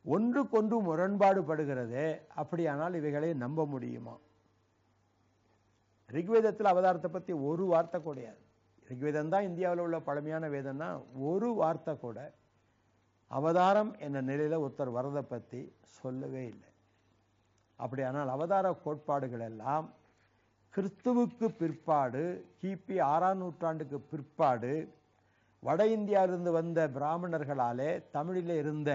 Speaker 1: ஒன்றுக்கொன்று முரண்பாடு படுகிறதே, அப்படியானால் இவைகளை நம்ப முடியுமா? ரிக்வேதத்தில் அவதாரத்தை பற்றி ஒரு வார்த்தை கிடையாது. ரிக்வேதம் தான் இந்தியாவில் உள்ள பழமையான வேதம்னா, ஒரு வார்த்தை கூட அவதாரம் என்ற நிலையில் ஒருத்தர் வரதை பற்றி சொல்லவே இல்லை. அப்படியானால் அவதார கோட்பாடுகள் எல்லாம் கிறிஸ்துவுக்கு பிற்பாடு, கிபி 6ஆம் நூற்றாண்டுக்கு பிற்பாடு வட இந்தியாவிலிருந்து வந்த பிராமணர்களாலே தமிழில் இருந்த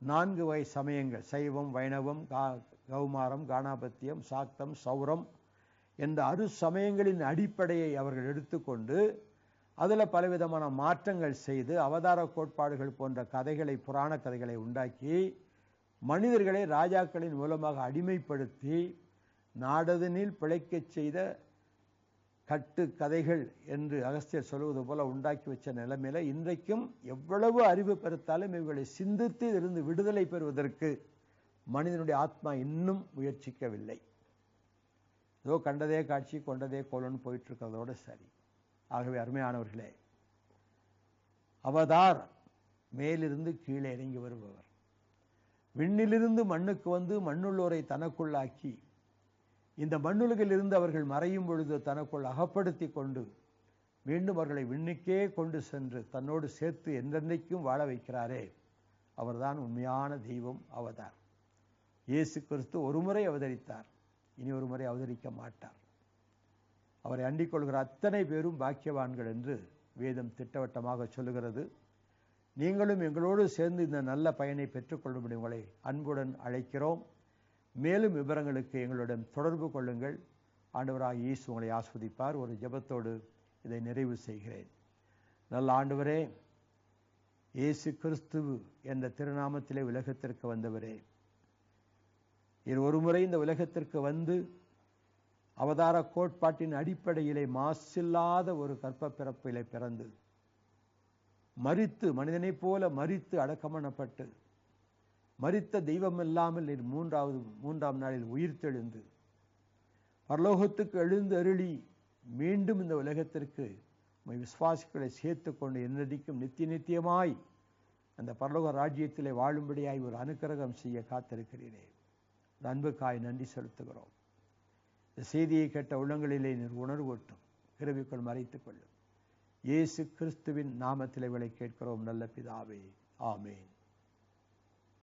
Speaker 1: 4 வகை சமயங்கள், சைவம், வைணவம், கௌமாரம், காணாபத்தியம், சாக்தம், சௌரம் என்ற 6 சமயங்களின் அடிப்படையை அவர்கள் எடுத்துக்கொண்டு அதில் பலவிதமான மாற்றங்கள் செய்து அவதார கோட்பாடுகள் போன்ற கதைகளை, புராண கதைகளை உண்டாக்கி மனிதர்களை ராஜாக்களின் மூலமாக அடிமைப்படுத்தி நாடதனில் பிழைக்கச் செய்த கட்டு கதைகள் என்று அகஸ்தியர் சொல்வது போல உண்டாக்கி வச்ச நிலைமையில இன்றைக்கும் எவ்வளவு அறிவு பெருத்தாலும் இவர்களை சிந்தித்து இருந்து விடுதலை பெறுவதற்கு மனிதனுடைய ஆத்மா இன்னும் முயற்சிக்கவில்லை. ஏதோ கண்டதே காட்சி கொண்டதே கோலன்னு போயிட்டு இருக்கிறதோட சரி. ஆகவே அருமையானவர்களே, அவதார் மேலிருந்து கீழே இறங்கி வருபவர், விண்ணிலிருந்து மண்ணுக்கு வந்து மண்ணுள்ளோரை தனக்குள்ளாக்கி இந்த மண்ணுலகில் இருந்து அவர்கள் மறையும் பொழுது தனக்குள் அகப்படுத்தி கொண்டு மீண்டும் அவர்களை விண்ணுக்கே கொண்டு சென்று தன்னோடு சேர்த்து என்றென்றைக்கும் வாழ வைக்கிறாரே, அவர்தான் உண்மையான தெய்வம், அவதார். இயேசு கிறிஸ்து ஒரு முறை அவதரித்தார், இனி ஒரு முறை அவதரிக்க மாட்டார். அவரை அண்டிக் கொள்கிற அத்தனை பேரும் பாக்கியவான்கள் என்று வேதம் திட்டவட்டமாக சொல்லுகிறது. நீங்களும் எங்களோடு சேர்ந்து இந்த நல்ல பயனை பெற்றுக்கொள்ளும்படி உங்களை அன்புடன் அழைக்கிறோம். மேலும் விவரங்களுக்கு எங்களுடன் தொடர்பு கொள்ளுங்கள். ஆண்டவராகிய இயேசு உங்களை ஆஸ்வதிப்பார். ஒரு ஜெபத்தோடு இதை நிறைவு செய்கிறேன். நல்ல ஆண்டவரே, இயேசு கிறிஸ்து என்ற திருநாமத்திலே உலகத்திற்கு வந்தவரே, ஒரு முறை இந்த உலகத்திற்கு வந்து அவதார கோட்பாட்டின் அடிப்படையிலே மாசில்லாத ஒரு கற்ப பிறப்பிலே பிறந்து மரித்து, மனிதனைப் போல மரித்து அடக்கமணப்பட்டு மரித்த தெய்வம் இல்லாமல் மூன்றாம் நாளில் உயிர்த்தெழுந்து பரலோகத்துக்கு எழுந்து அருளி மீண்டும் இந்த உலகத்திற்கு விசுவாசிகளை சேர்த்து கொண்டு என்னடிக்கும் நித்தியமாய் அந்த பரலோக ராஜ்யத்திலே வாழும்படியாய் ஒரு அனுக்கிரகம் செய்ய காத்திருக்கிறீரே. அன்புக்காய் நன்றி செலுத்துகிறோம். இந்த செய்தியை கேட்ட உள்ளங்களிலே நீர் உணர்வூட்டும், கிருபைக்குள் மறைத்துக் கொள்ளும். இயேசு கிறிஸ்துவின் நாமத்திலே விலை கேட்கிறோம் நல்ல பிதாவே, ஆமேன்.